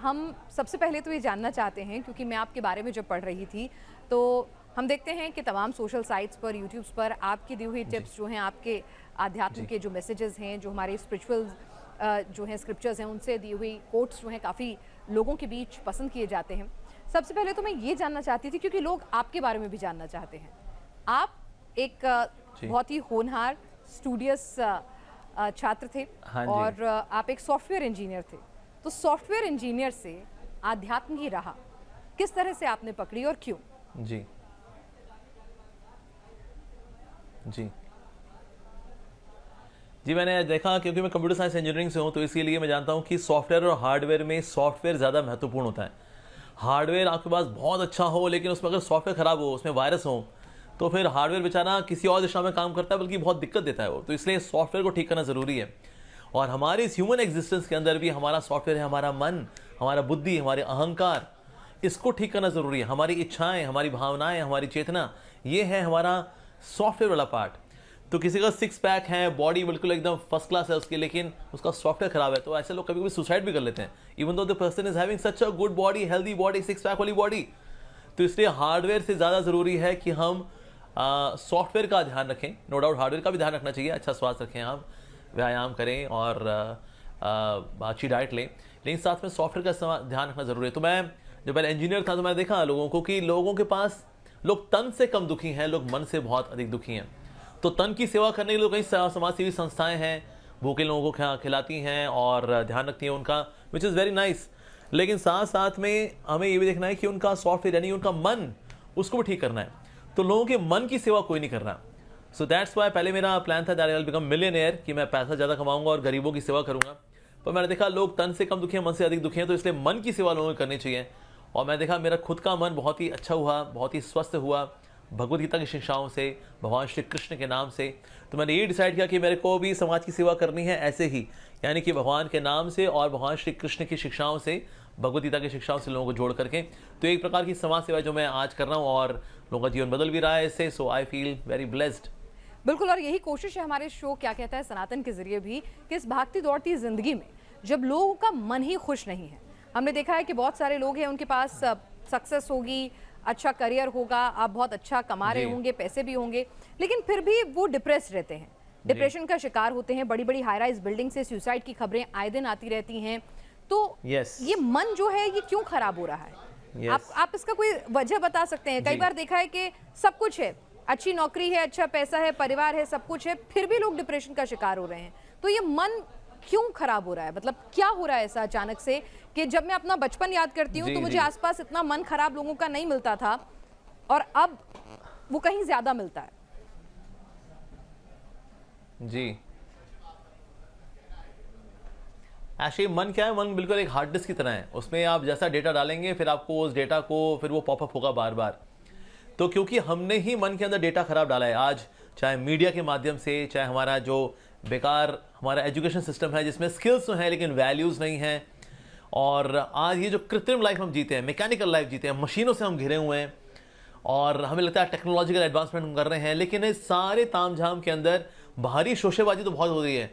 हम सबसे पहले तो ये जानना चाहते हैं, क्योंकि मैं आपके बारे में जब पढ़ रही थी तो हम देखते हैं कि तमाम सोशल साइट्स पर, यूट्यूब्स पर आपकी दी हुई टिप्स जो हैं, आपके आध्यात्म के जो मैसेजेस हैं, जो हमारे स्पिरिचुअल जो हैं स्क्रिप्चर्स हैं, उनसे दी हुई कोट्स जो हैं काफ़ी लोगों के बीच पसंद किए जाते हैं। सबसे पहले तो मैं ये जानना चाहती थी, क्योंकि लोग आपके बारे में भी जानना चाहते हैं। आप एक बहुत ही होनहार, स्टूडियस छात्र थे, हाँ जी। और आप एक सॉफ्टवेयर इंजीनियर थे। तो सॉफ्टवेयर इंजीनियर से आध्यात्म की राह किस तरह से आपने पकड़ी और क्यों? जी जी जी मैंने देखा, क्योंकि मैं कंप्यूटर साइंस इंजीनियरिंग से हूं, तो इसीलिए मैं जानता हूं कि सॉफ्टवेयर और हार्डवेयर में सॉफ्टवेयर ज़्यादा महत्वपूर्ण होता है। हार्डवेयर आपके पास बहुत अच्छा हो, लेकिन उसमें अगर सॉफ्टवेयर ख़राब हो, उसमें वायरस हो, तो फिर हार्डवेयर बेचारा किसी और दिशा में काम करता है, बल्कि बहुत दिक्कत देता है वो। तो इसलिए सॉफ्टवेयर को ठीक करना ज़रूरी है। और हमारे इस ह्यूमन एग्जिस्टेंस के अंदर भी हमारा सॉफ्टवेयर है, हमारा मन, हमारा बुद्धि, हमारे अहंकार, इसको ठीक करना ज़रूरी है। हमारी इच्छाएं, हमारी भावनाएं, हमारी चेतना, ये है हमारा सॉफ्टवेयर वाला पार्ट। तो किसी का सिक्स पैक है, बॉडी बिल्कुल एकदम फर्स्ट क्लास है उसकी, लेकिन उसका सॉफ्टवेयर खराब है, तो ऐसे लोग कभी कभी सुसाइड भी कर लेते हैं, even though the person is having such a good body, healthy body, six pack वाली बॉडी। तो इसलिए हार्डवेयर से ज़्यादा ज़रूरी है कि हम सॉफ्टवेयर का ध्यान रखें। नो डाउट हार्डवेयर का भी ध्यान रखना चाहिए, अच्छा स्वास्थ्य रखें, आप व्यायाम करें और अच्छी डाइट लें, लेकिन साथ में सॉफ्टवेयर का ध्यान रखना ज़रूरी है। तो मैं जब पहले इंजीनियर था, तो मैंने देखा लोगों को कि लोगों के पास, लोग तन से कम दुखी हैं, लोग मन से बहुत अधिक दुखी हैं। तो तन की सेवा करने के लिए कई समाज सेवी संस्थाएं हैं, भूखे लोगों को खिलाती हैं और ध्यान रखती हैं उनका, विच इज़ वेरी नाइस। लेकिन साथ साथ में हमें ये भी देखना है कि उनका सॉफ्टवेयर यानी उनका मन, उसको भी ठीक करना है। तो लोगों के मन की सेवा कोई नहीं कर रहा। सो दैट्स वाई पहले मेरा प्लान था that I will become millionaire, कि मैं पैसा ज़्यादा कमाऊंगा और गरीबों की सेवा करूंगा। पर मैंने देखा लोग तन से कम दुखी हैं, मन से अधिक दुखी हैं, तो इसलिए मन की सेवा लोगों को करनी चाहिए। और मैं देखा मेरा खुद का मन बहुत ही अच्छा हुआ, बहुत ही स्वस्थ हुआ भगवद गीता की शिक्षाओं से, भगवान श्री कृष्ण के नाम से। तो मैंने ये डिसाइड किया कि मेरे को भी समाज की सेवा करनी है ऐसे ही, यानी कि भगवान के नाम से और भगवान श्री कृष्ण की शिक्षाओं से, भगवद गीता की शिक्षाओं से लोगों को जोड़ करके। तो एक प्रकार की समाज सेवा जो मैं आज कर रहा हूँ, और लोगों का जीवन बदल भी रहा है इससे। सो आई फील वेरी ब्लेस्ड। बिल्कुल, और यही कोशिश है हमारे शो क्या कहता है सनातन के जरिए भी, कि इस भागती दौड़ती जिंदगी में जब लोगों का मन ही खुश नहीं है, हमने देखा है कि बहुत सारे लोग हैं, उनके पास सक्सेस होगी, अच्छा करियर होगा, आप बहुत अच्छा कमा रहे होंगे, पैसे भी होंगे, लेकिन फिर भी वो डिप्रेस रहते हैं, डिप्रेशन का शिकार होते हैं। बड़ी बड़ी हाई राइज बिल्डिंग से सुसाइड की खबरें आए दिन आती रहती हैं। तो ये मन जो है, ये क्यों खराब हो रहा है? आप इसका कोई वजह बता सकते हैं? कई बार देखा है कि सब कुछ है, अच्छी नौकरी है, अच्छा पैसा है, परिवार है, सब कुछ है, फिर भी लोग डिप्रेशन का शिकार हो रहे हैं। तो ये मन क्यों खराब हो रहा है? मतलब क्या हो रहा है ऐसा अचानक से, कि जब मैं अपना बचपन याद करती हूँ तो मुझे आसपास इतना मन खराब लोगों का नहीं मिलता था, और अब वो कहीं ज्यादा मिलता है। जी एक्चुअली मन क्या है, मन बिल्कुल एक हार्ड डिस्क की तरह है। उसमें आप जैसा डेटा डालेंगे, फिर आपको उस डेटा को, फिर वो पॉपअप होगा बार बार। तो क्योंकि हमने ही मन के अंदर डेटा खराब डाला है आज, चाहे मीडिया के माध्यम से, चाहे हमारा जो बेकार हमारा एजुकेशन सिस्टम है, जिसमें स्किल्स तो हैं लेकिन वैल्यूज़ नहीं हैं। और आज ये जो कृत्रिम लाइफ हम जीते हैं, मैकेनिकल लाइफ जीते हैं, मशीनों से हम घिरे हुए हैं, और हमें लगता है टेक्नोलॉजिकल एडवांसमेंट हम कर रहे हैं, लेकिन इस सारे तामझाम के अंदर बाहरी शोशेबाजी तो बहुत हो रही है,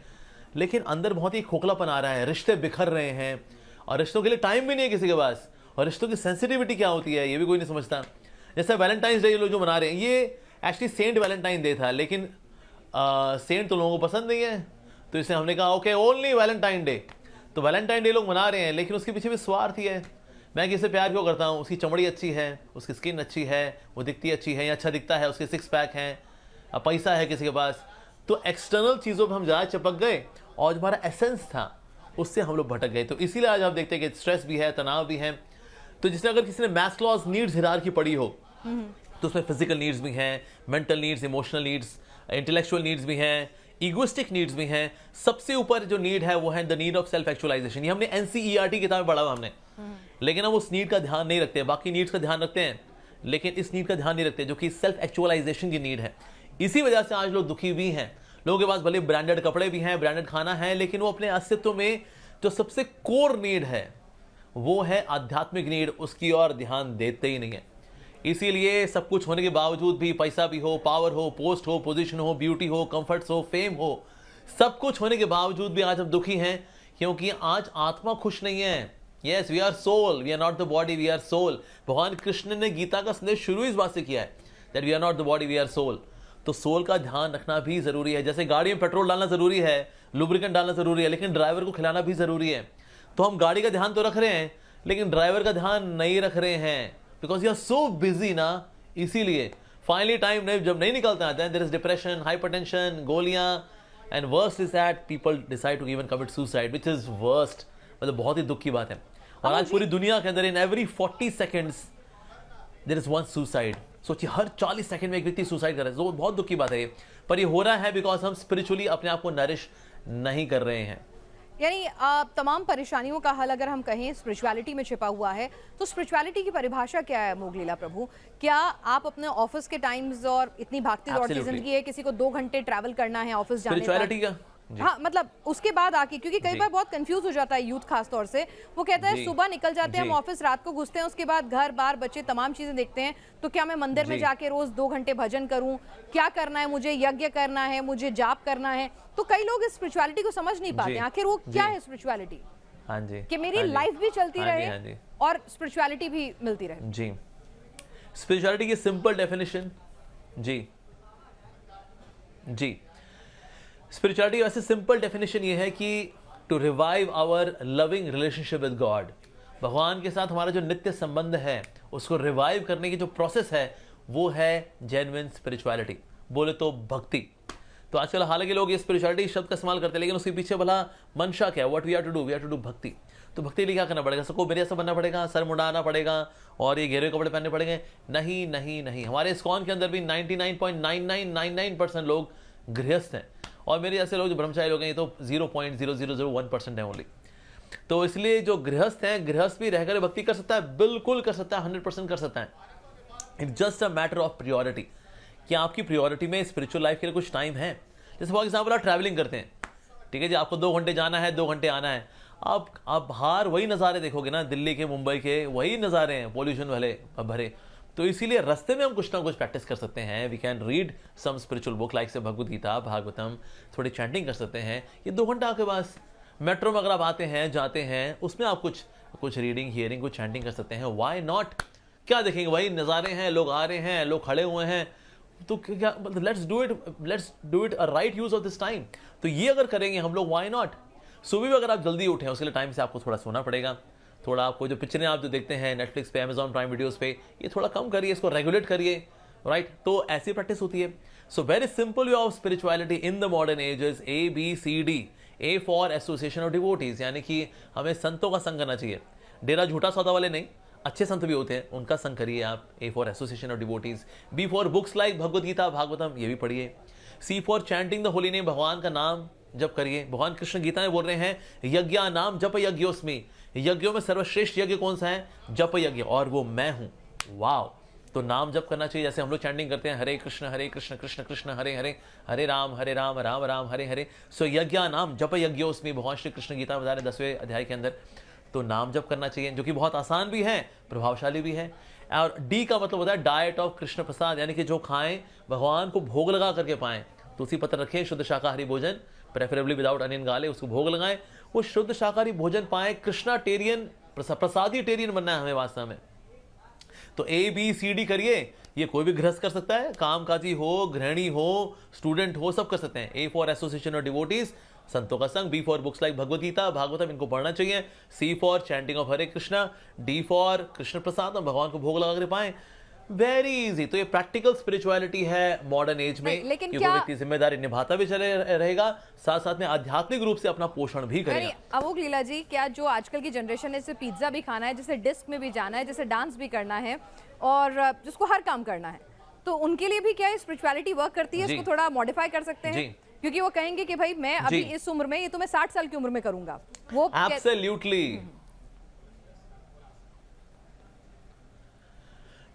लेकिन अंदर बहुत ही खोखलापन आ रहा है, रिश्ते बिखर रहे हैं, और रिश्तों के लिए टाइम भी नहीं है किसी के पास। और रिश्तों की सेंसिटिविटी क्या होती है, ये भी कोई नहीं समझता। जैसे वैलेंटाइंस डे लोग जो मना रहे हैं, ये एक्चुअली सेंट वैलेंटाइन डे था, लेकिन सेंट तो लोगों को पसंद नहीं है, तो इसलिए हमने कहा ओके ओनली वैलेंटाइन डे। तो वैलेंटाइन डे लोग मना रहे हैं, लेकिन उसके पीछे भी स्वार्थ ही है। मैं किससे प्यार क्यों करता हूँ? उसकी चमड़ी अच्छी है, उसकी स्किन अच्छी है, वो दिखती अच्छी है या अच्छा दिखता है, उसके सिक्स पैक हैं, पैसा है किसी के पास। तो एक्सटर्नल चीज़ों पर हम ज़्यादा चिपक गए, और जो हमारा एसेंस था उससे हम लोग भटक गए। तो इसीलिए आज आप देखते हैं कि स्ट्रेस भी है, तनाव भी है। तो जिसने अगर किसी ने मैस्लोज नीड्स हिरार्की पढ़ी हो, तो उसमें फिजिकल नीड्स भी हैं, mental needs, emotional needs, intellectual needs भी हैं, इगोइस्टिक नीड्स भी हैं। सबसे ऊपर जो नीड है वो है the need of self actualisation. ये हमने एनसीईआरटी किताब पढ़ा हुआ हमने, लेकिन हम उस नीड का ध्यान नहीं रखते। बाकी नीड्स का ध्यान रखते हैं, लेकिन इस नीड का ध्यान नहीं रखते, जो कि सेल्फ एक्चुअलाइजेशन की नीड है। इसी वजह से आज लोग दुखी भी हैं। लोगों के पास भले ब्रांडेड कपड़े भी हैं, ब्रांडेड खाना है, लेकिन वो अपने अस्तित्व में जो सबसे कोर नीड है वो है आध्यात्मिक नीड, उसकी ओर ध्यान देते ही नहीं है। इसीलिए सब कुछ होने के बावजूद भी, पैसा भी हो, पावर हो, पोस्ट हो, पोजीशन हो, ब्यूटी हो, कंफर्ट्स हो, फेम हो, सब कुछ होने के बावजूद भी आज हम दुखी हैं, क्योंकि आज आत्मा खुश नहीं है। Yes, we are soul, we are not the body, we are soul. भगवान कृष्ण ने गीता का संदेश शुरू इस बात से किया है that we are not the body, we are soul. तो सोल का ध्यान रखना भी जरूरी है। जैसे गाड़ी में पेट्रोल डालना जरूरी है, लुब्रिकेंट डालना जरूरी है, लेकिन ड्राइवर को खिलाना भी जरूरी है। तो हम गाड़ी का ध्यान तो रख रहे हैं, लेकिन ड्राइवर का ध्यान नहीं रख रहे हैं, because you are so busy ना। इसीलिए फाइनली टाइम जब नहीं निकलता आता है, देयर इज डिप्रेशन, हाइपरटेंशन, गोलियां, and worst is that people decide to even commit suicide, which is worst. मतलब बहुत ही दुख की बात है। और आज पूरी दुनिया के अंदर in every 40 seconds there is one suicide. सोचिए, हर 40 सेकंड में एक व्यक्ति सुसाइड कर रहा है। तो बहुत दुख की बात है ये, पर ये हो रहा है बिकॉज हम स्पिरिचुअली अपने आप को नरिश नहीं कर रहे हैं। यानी तमाम परेशानियों का हल अगर हम कहें स्पिरिचुअलिटी में छिपा हुआ है, तो स्पिरिचुअलिटी की परिभाषा क्या है मोघ लीला प्रभु? क्या आप अपने ऑफिस के टाइम्स और इतनी भागती दौड़ती जिंदगी है, किसी को 2 घंटे ट्रैवल करना है ऑफिस जाने का, स्पिरिचुअलिटी का हाँ मतलब उसके बाद आके, क्योंकि कई बार बहुत कंफ्यूज हो जाता है यूथ खास तौर से, वो कहता है सुबह निकल जाते हैं हम ऑफिस, रात को घुसते हैं, उसके बाद घर बार बच्चे तमाम चीजें देखते हैं, तो क्या मैं मंदिर में जाके रोज 2 घंटे भजन करूं? क्या करना है मुझे? यज्ञ करना है मुझे, जाप करना है? तो कई लोग इस स्पिरिचुअलिटी को समझ नहीं पाते, आखिर वो क्या है स्पिरिचुअलिटी? हाँ जी, कि मेरी लाइफ भी चलती रहे और स्पिरिचुअलिटी भी मिलती रहे। जी, स्पिरिचुअलिटी की सिंपल डेफिनेशन, जी जी, स्पिरिचुअलिटी वैसे सिंपल डेफिनेशन ये है कि to revive our loving relationship with God, भगवान के साथ हमारा जो नित्य संबंध है उसको रिवाइव करने की जो प्रोसेस है वो है जेन्युइन स्पिरिचुअलिटी, बोले तो भक्ति। तो आजकल हालांकि लोग ये स्पिरिचुअलिटी शब्द का इस्तेमाल करते हैं, लेकिन उसके पीछे भला मंशा क्या है? What we are to do? We are to do bhakti. तो भक्ति के लिए क्या करना पड़ेगा? सबको मेरे जैसा बनना पड़ेगा, सर मुंडाना पड़ेगा और ये घेरे कपड़े पहनने पड़ेंगे? नहीं नहीं नहीं, हमारे इस्कॉन के अंदर भी 99.9999% लोग गृहस्थ हैं, और मेरे जैसे लोग जो ब्रह्मचारी लोग हैं ये तो 0.0001% है ओनली। तो इसलिए जो गृहस्थ हैं, गृहस्थ भी रहकर भक्ति कर सकता है, बिल्कुल कर सकता है, 100% कर सकता है। It's just a matter of priority, कि आपकी प्रियोरिटी में स्पिरिचुअल लाइफ के लिए कुछ टाइम है। जैसे फॉर एग्जाम्पल आप ट्रैवलिंग करते हैं, ठीक है जी, आपको 2 घंटे जाना है, 2 घंटे आना है, आप बाहर वही नज़ारे देखोगे ना, दिल्ली के, मुंबई के वही नज़ारे हैं, पॉल्यूशन वाले भरे। तो इसीलिए रास्ते में हम कुछ ना कुछ प्रैक्टिस कर सकते हैं। We can read some spiritual book like say Bhagavad Gita, Bhagavatam, थोड़ी चैंटिंग कर सकते हैं। ये 2 घंटा आपके पास, मेट्रो में अगर आप आते हैं जाते हैं, उसमें आप कुछ रीडिंग, हियरिंग, कुछ चैंटिंग कर सकते हैं। Why not? क्या देखेंगे? वही नज़ारे हैं, लोग आ रहे हैं, लोग खड़े हुए हैं, तो क्या, let's do it a right use of this time. तो ये अगर करेंगे हम लोग, व्हाई नॉट? सुबह भी अगर आप जल्दी उठें, उसके लिए टाइम से आपको थोड़ा सोना पड़ेगा, थोड़ा आपको जो पिक्चरें आप जो देखते हैं नेटफ्लिक्स पे, अमेजॉन प्राइम वीडियोस पे, ये थोड़ा कम करिए, इसको रेगुलेट करिए, राइट? तो ऐसी प्रैक्टिस होती है। So very simple way of spirituality in the modern age is ABCD। A for association of devotees, यानी कि हमें संतों का संग करना चाहिए। डेरा झूठा सौदा वाले नहीं, अच्छे संत भी होते हैं, उनका संग करिए आप। A for association of devotees. B for books like Bhagavad Gita, Bhagavatam, ये भी पढ़िए। C for chanting the holy name, भगवान का नाम जप करिए। भगवान कृष्ण गीता में बोल रहे हैं, यज्ञा नाम जप यज्ञोस्मि, यज्ञों में सर्वश्रेष्ठ यज्ञ कौन सा है? जप यज्ञ, और वो मैं हूं। वाव! तो नाम जप करना चाहिए। जैसे हम लोग चैंटिंग करते हैं, हरे कृष्ण कृष्ण कृष्ण हरे हरे, हरे राम राम राम हरे हरे। सो यज्ञा नाम जप यज्ञोस्मि, भगवान श्री कृष्ण गीता बता रहे 10वें अध्याय के अंदर। तो नाम जप करना चाहिए, जो कि बहुत आसान भी है, प्रभावशाली भी है। और D का मतलब होता है डाइट ऑफ कृष्ण प्रसाद, यानी कि जो खाएं भगवान को भोग लगा करके पाएं। तुलसी पत्र रखें, शुद्ध शाकाहारी भोजन, प्रेफरेबली विदाउट अनियन गाले, उसको भोग लगाएं, वो शुद्ध शाकाहारी भोजन पाएं। कृष्णा टेरियन, प्रसादी टेरियन बनना है हमें वास्तव में। तो ABCD करिए। ये कोई भी गृहस्थ कर सकता है, कामकाजी हो, गृहिणी हो, स्टूडेंट हो, सब कर सकते हैं। A for association of devotees, संतों का संग। B for books like Bhagavad Gita, Bhagavatam, इनको पढ़ना चाहिए। C for chanting of Hare Krishna. D for Krishna prasad, भगवान को भोग लगा कर पाएं। Very easy. तो ये प्रैक्टिकल स्पिरिचुअलिटी है मॉडर्न एज में, लेकिन क्या व्यक्ति जिम्मेदारी निभाता भी चले रहेगा, साथ साथ में आध्यात्मिक रूप से अपना पोषण भी करेगा। अवोग लीला जी, क्या जो आजकल की जनरेशन है, जैसे पिज्जा भी खाना है, जैसे डिस्क में भी जाना है, जैसे डांस भी करना है और जिसको हर काम करना है, तो उनके लिए भी क्या स्पिरिचुअलिटी वर्क करती है? इसको थोड़ा मॉडिफाई कर सकते हैं, क्योंकि वो कहेंगे कि भाई मैं अभी इस उम्र में, ये तो मैं 60 साल की उम्र में करूंगा। वो एब्सोल्युटली,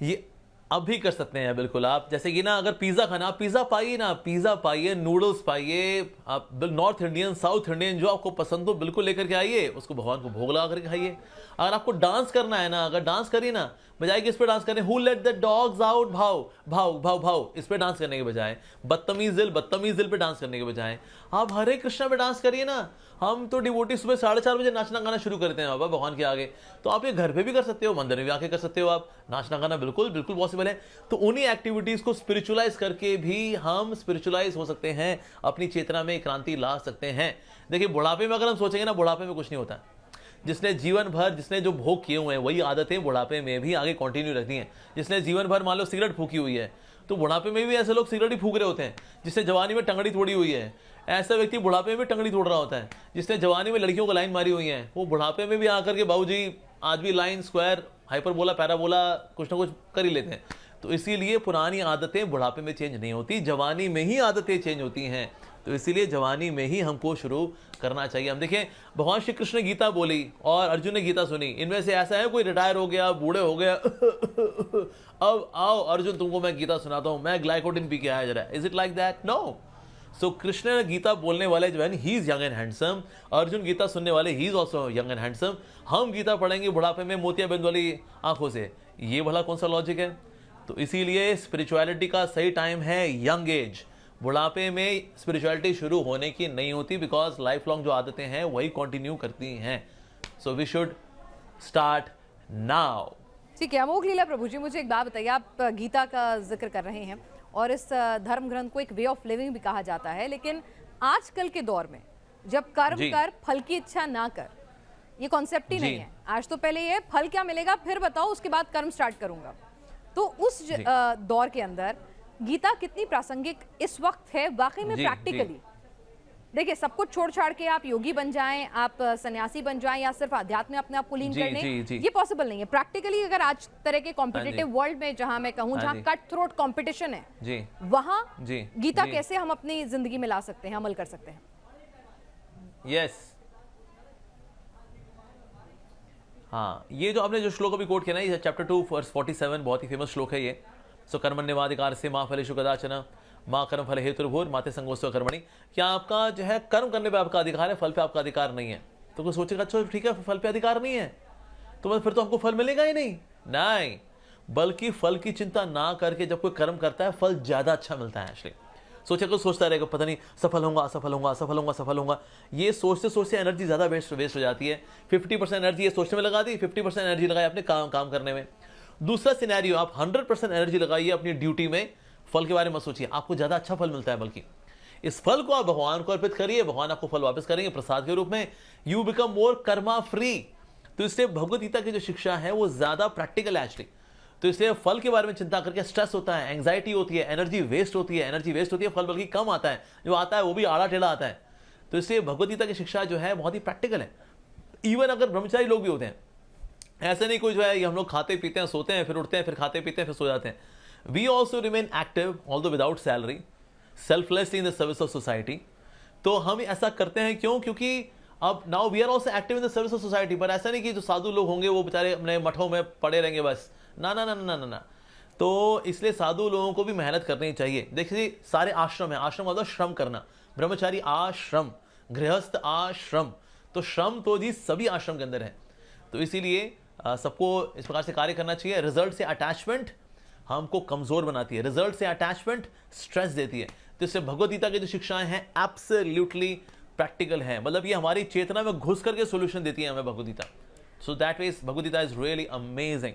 ये अब भी कर सकते हैं बिल्कुल आप। जैसे कि ना अगर पिज़्ज़ा खाना, आप पिज़्ज़ा पाइए ना, पिज़्ज़ा पाइए, नूडल्स पाइए, आप नॉर्थ इंडियन, साउथ इंडियन जो आपको पसंद हो बिल्कुल लेकर के आइए, उसको भगवान को भोग लगा करके खाइए। अगर आपको डांस करना है ना, अगर डांस करिए ना, बजाय कि इस पर डांस करें who let the dogs out, भाव भाव भाव भाव, इस पर डांस करने के बजाय, बदतमीज दिल पे डांस करने के बजाय आप हरे कृष्णा पे डांस करिए ना। हम तो डिवोटी सुबह 4:30 बजे नाचना गाना शुरू करते हैं बाबा भगवान के आगे, तो आप ये घर पे भी कर सकते हो, मंदिर में भी आके कर सकते हो, आप नाचना गाना बिल्कुल बिल्कुल पॉसिबल है। तो उन्हीं एक्टिविटीज को स्पिरिचुअलाइज करके भी हम स्पिरिचुअलाइज हो सकते हैं, अपनी चेतना में क्रांति ला सकते हैं। देखिए बुढ़ापे में अगर हम सोचेंगे ना, बुढ़ापे में कुछ नहीं होता। जिसने जीवन भर, जिसने जो भोग किए हुए हैं वही आदतें बुढ़ापे में भी आगे कंटिन्यू रहती हैं। जिसने जीवन भर मान लो सिगरेट फूकी हुई है, तो बुढ़ापे में भी ऐसे लोग सिगरेट ही फूक रहे होते हैं। जिसने जवानी में टंगड़ी तोड़ी हुई है, ऐसा व्यक्ति बुढ़ापे में भी टंगड़ी तोड़ रहा होता है। जिसने जवानी में लड़कियों को लाइन मारी हुई है, वो बुढ़ापे में भी आकर के बाबूजी आज भी लाइन, स्क्वायर, हाइपरबोला, पैराबोला कुछ ना कुछ कर ही लेते हैं। तो इसीलिए पुरानी आदतें बुढ़ापे में चेंज नहीं होती, जवानी में ही आदतें चेंज होती हैं। तो इसीलिए जवानी में ही हमको शुरू करना चाहिए। हम देखें भगवान श्री कृष्ण ने गीता बोली और अर्जुन ने गीता सुनी, इनमें से ऐसा है कोई रिटायर हो गया, बूढ़े हो गया अब आओ अर्जुन तुमको मैं गीता सुनाता हूं, मैं ग्लाइकोडिन पी के आया जरा, is it like that? No. So Krishna Gita बोलने वाले जो है he is young and handsome, Arjun Gita सुनने वाले he is also young and handsome. हम गीता पढ़ेंगे बुढ़ापे में मोतियाबिंद वाली आंखों से, ये भला कौन सा लॉजिक है? तो इसीलिए स्पिरिचुअलिटी का सही टाइम है यंग एज। बुढ़ापे में स्पिरिचुअलिटी शुरू होने की नहीं होती, बिकॉज लाइफ लॉन्ग जो आदतें हैं वही कंटिन्यू करती हैं। So we should start now. ठीक है अमोघ लीला प्रभु जी, मुझे एक बात बताइए, आप गीता का जिक्र कर रहे हैं और इस धर्म ग्रंथ को एक वे ऑफ लिविंग भी कहा जाता है, लेकिन आजकल के दौर में जब कर्म कर फल की इच्छा ना कर, ये कॉन्सेप्ट ही नहीं है। आज तो पहले ये फल क्या मिलेगा फिर बताओ, उसके बाद कर्म स्टार्ट करूंगा। तो उस दौर के अंदर गीता कितनी प्रासंगिक इस वक्त है वाकई में प्रैक्टिकली? देखिए सब कुछ छोड़ छाड़ के आप योगी बन जाएं, आप सन्यासी बन जाएं या सिर्फ अध्यात्म में अपने आप को लीन कर लें, ये पॉसिबल नहीं है प्रैक्टिकली। अगर आज तरह के कॉम्पिटिटिव वर्ल्ड में, जहां मैं कहूं जहां कट थ्रोट कंपटीशन है, वहां गीता कैसे हम अपनी जिंदगी में ला सकते हैं, अमल कर सकते हैं? यस हाँ, ये जो आपने जो श्लोक अभी कोट किया ना, ये चैप्टर 2 वर्स 47 बहुत ही फेमस श्लोक है ये। सो कर्मण्यवाधिकार से माँ फलेषु कदाचन माँ कर्म फल हेतुर्भुर माते संगोस्त्व कर्मणि। क्या आपका जो है कर्म करने पे आपका अधिकार है, फल पे आपका अधिकार नहीं है? तो कोई सोचेगा अच्छा ठीक है फल पे अधिकार नहीं है तो फिर तो हमको फल मिलेगा ही नहीं, बल्कि फल की चिंता ना करके जब कोई कर्म करता है फल ज्यादा अच्छा मिलता है। एक्चुअली सोचता रहेगा पता नहीं सफल होऊंगा असफल होऊंगा, सफल होऊंगा असफल होऊंगा, ये सोचते सोचते एनर्जी ज्यादा वेस्ट हो जाती है। 50% एनर्जी ये सोचने में लगा दी, 50% एनर्जी लगाई अपने काम करने में। दूसरा सिनेरियो, आप 100% एनर्जी लगाइए अपनी ड्यूटी में, फल के बारे में सोचिए, आपको ज्यादा अच्छा फल मिलता है। बल्कि इस फल को आप भगवान को अर्पित करिए, भगवान आपको फल वापस करेंगे प्रसाद के रूप में। You become more Karma free. तो इसलिए भगवद गीता की जो शिक्षा है वो ज्यादा प्रैक्टिकल है एक्चुअली। तो इसलिए फल के बारे में चिंता करके स्ट्रेस होता है, एंग्जाइटी होती है, एनर्जी वेस्ट होती है, फल बल्कि कम आता है, जो आता है वो भी आड़ा टेढ़ा आता है। तो इसलिए भगवद गीता की शिक्षा जो है बहुत ही प्रैक्टिकल है। इवन अगर ब्रह्मचारी लोग भी होते हैं, ऐसे नहीं कोई जो है हम लोग खाते पीते हैं, सोते हैं, फिर उठते हैं, फिर खाते पीते हैं, फिर सो जाते हैं। We also remain active although without salary, selflessly in the service of society. तो हम ऐसा करते हैं क्यों? क्योंकि अब now we are also active in the service of society. पर ऐसा नहीं कि जो साधु लोग होंगे वो बेचारे अपने मठों में पड़े रहेंगे बस, ना ना ना ना ना ना। तो इसलिए साधु लोगों को भी मेहनत करनी चाहिए। देखिए सारे आश्रम है, आश्रम मतलब श्रम करना, ब्रह्मचारी आश्रम, गृहस्थ आश्रम, तो श्रम तो जी सभी आश्रम के अंदर है। तो इसीलिए सबको इस प्रकार से कार्य करना चाहिए। रिजल्ट से अटैचमेंट हमको कमजोर बनाती है, रिजल्ट से अटैचमेंट स्ट्रेस देती है। तो इससे भगवद गीता की जो शिक्षाएं हैं एब्सोल्युटली प्रैक्टिकल है, मतलब ये हमारी चेतना में घुस करके सॉल्यूशन देती है हमें Bhagavad Gita. So that way Bhagavad Gita is really amazing.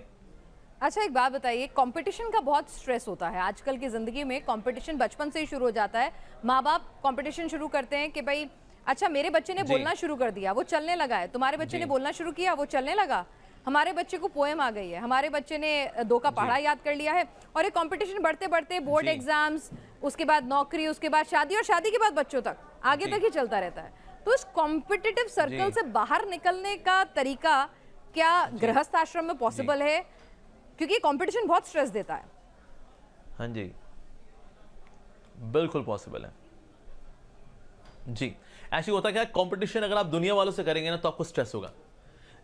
अच्छा एक बात बताइए, कंपटीशन का बहुत स्ट्रेस होता है आजकल की जिंदगी में। कंपटीशन बचपन से ही शुरू हो जाता है, माँ बाप कंपटीशन शुरू करते हैं कि भाई अच्छा मेरे बच्चे ने बोलना शुरू कर दिया, वो चलने लगा है, तुम्हारे बच्चे ने बोलना शुरू किया, वो चलने लगा, हमारे बच्चे को पोएम आ गई है, हमारे बच्चे ने 2 का पढ़ा याद कर लिया है। और ये कंपटीशन बढ़ते बढ़ते बोर्ड एग्जाम्स, उसके बाद नौकरी, उसके बाद शादी, और शादी के बाद बच्चों तक, आगे तक ही चलता रहता है। तो इस कॉम्पिटिटिव सर्कल से बाहर निकलने का तरीका क्या गृहस्थ आश्रम में पॉसिबल है? क्योंकि कंपटीशन बहुत स्ट्रेस देता है। हाँ जी बिल्कुल पॉसिबल है जी। ऐसे होता क्या है, कंपटीशन अगर आप दुनिया वालों से करेंगे ना तो आपको स्ट्रेस होगा।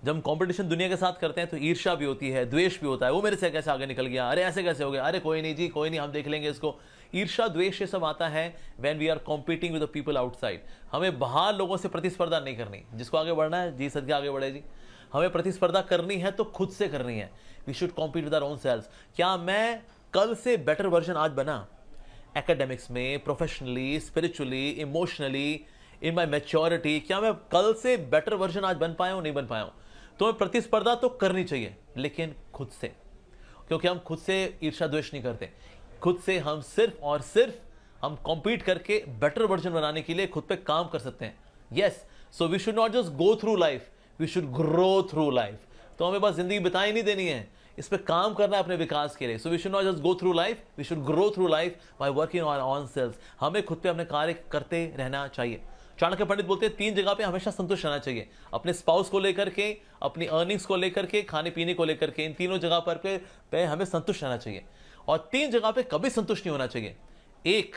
जब हम कंपटीशन दुनिया के साथ करते हैं तो ईर्ष्या भी होती है, द्वेष भी होता है, वो मेरे से कैसे आगे निकल गया, अरे ऐसे कैसे हो गया, अरे कोई नहीं जी, कोई नहीं, हम देख लेंगे इसको। ईर्ष्या द्वेष ये सब आता है when we are competing with the people outside. हमें बाहर लोगों से प्रतिस्पर्धा नहीं करनी। जिसको आगे बढ़ना है जी सदके आगे बढ़े जी। हमें प्रतिस्पर्धा करनी है तो खुद से करनी है। We should compete with our own selves. क्या मैं कल से बेटर वर्जन आज बना? एकेडमिक्स में, प्रोफेशनली, स्पिरिचुअली, इमोशनली, इन माई मैच्योरिटी, क्या मैं कल से बेटर वर्जन आज बन पाया हूं, नहीं बन पाया हूं? तो हमें प्रतिस्पर्धा तो करनी चाहिए, लेकिन खुद से, क्योंकि हम खुद से ईर्ष्या द्वेष नहीं करते। खुद से हम सिर्फ और सिर्फ हम कॉम्पीट करके बेटर वर्जन बनाने के लिए खुद पे काम कर सकते हैं। Yes, so we should not just go through life, we should grow through life. तो हमें बस जिंदगी बिताई नहीं देनी है, इस पे काम करना है अपने विकास के लिए। So we should not just go through life, we should grow through life by working on on selves. हमें खुद पे अपने कार्य करते रहना चाहिए। चाणक्य पंडित बोलते हैं 3 जगह पे हमेशा संतुष्ट रहना चाहिए। अपने स्पाउस को लेकर के, अपनी अर्निंग्स को लेकर के, खाने पीने को लेकर के, इन तीनों जगह पर पे हमें संतुष्ट रहना चाहिए। और 3 जगह पे कभी संतुष्ट नहीं होना चाहिए। एक,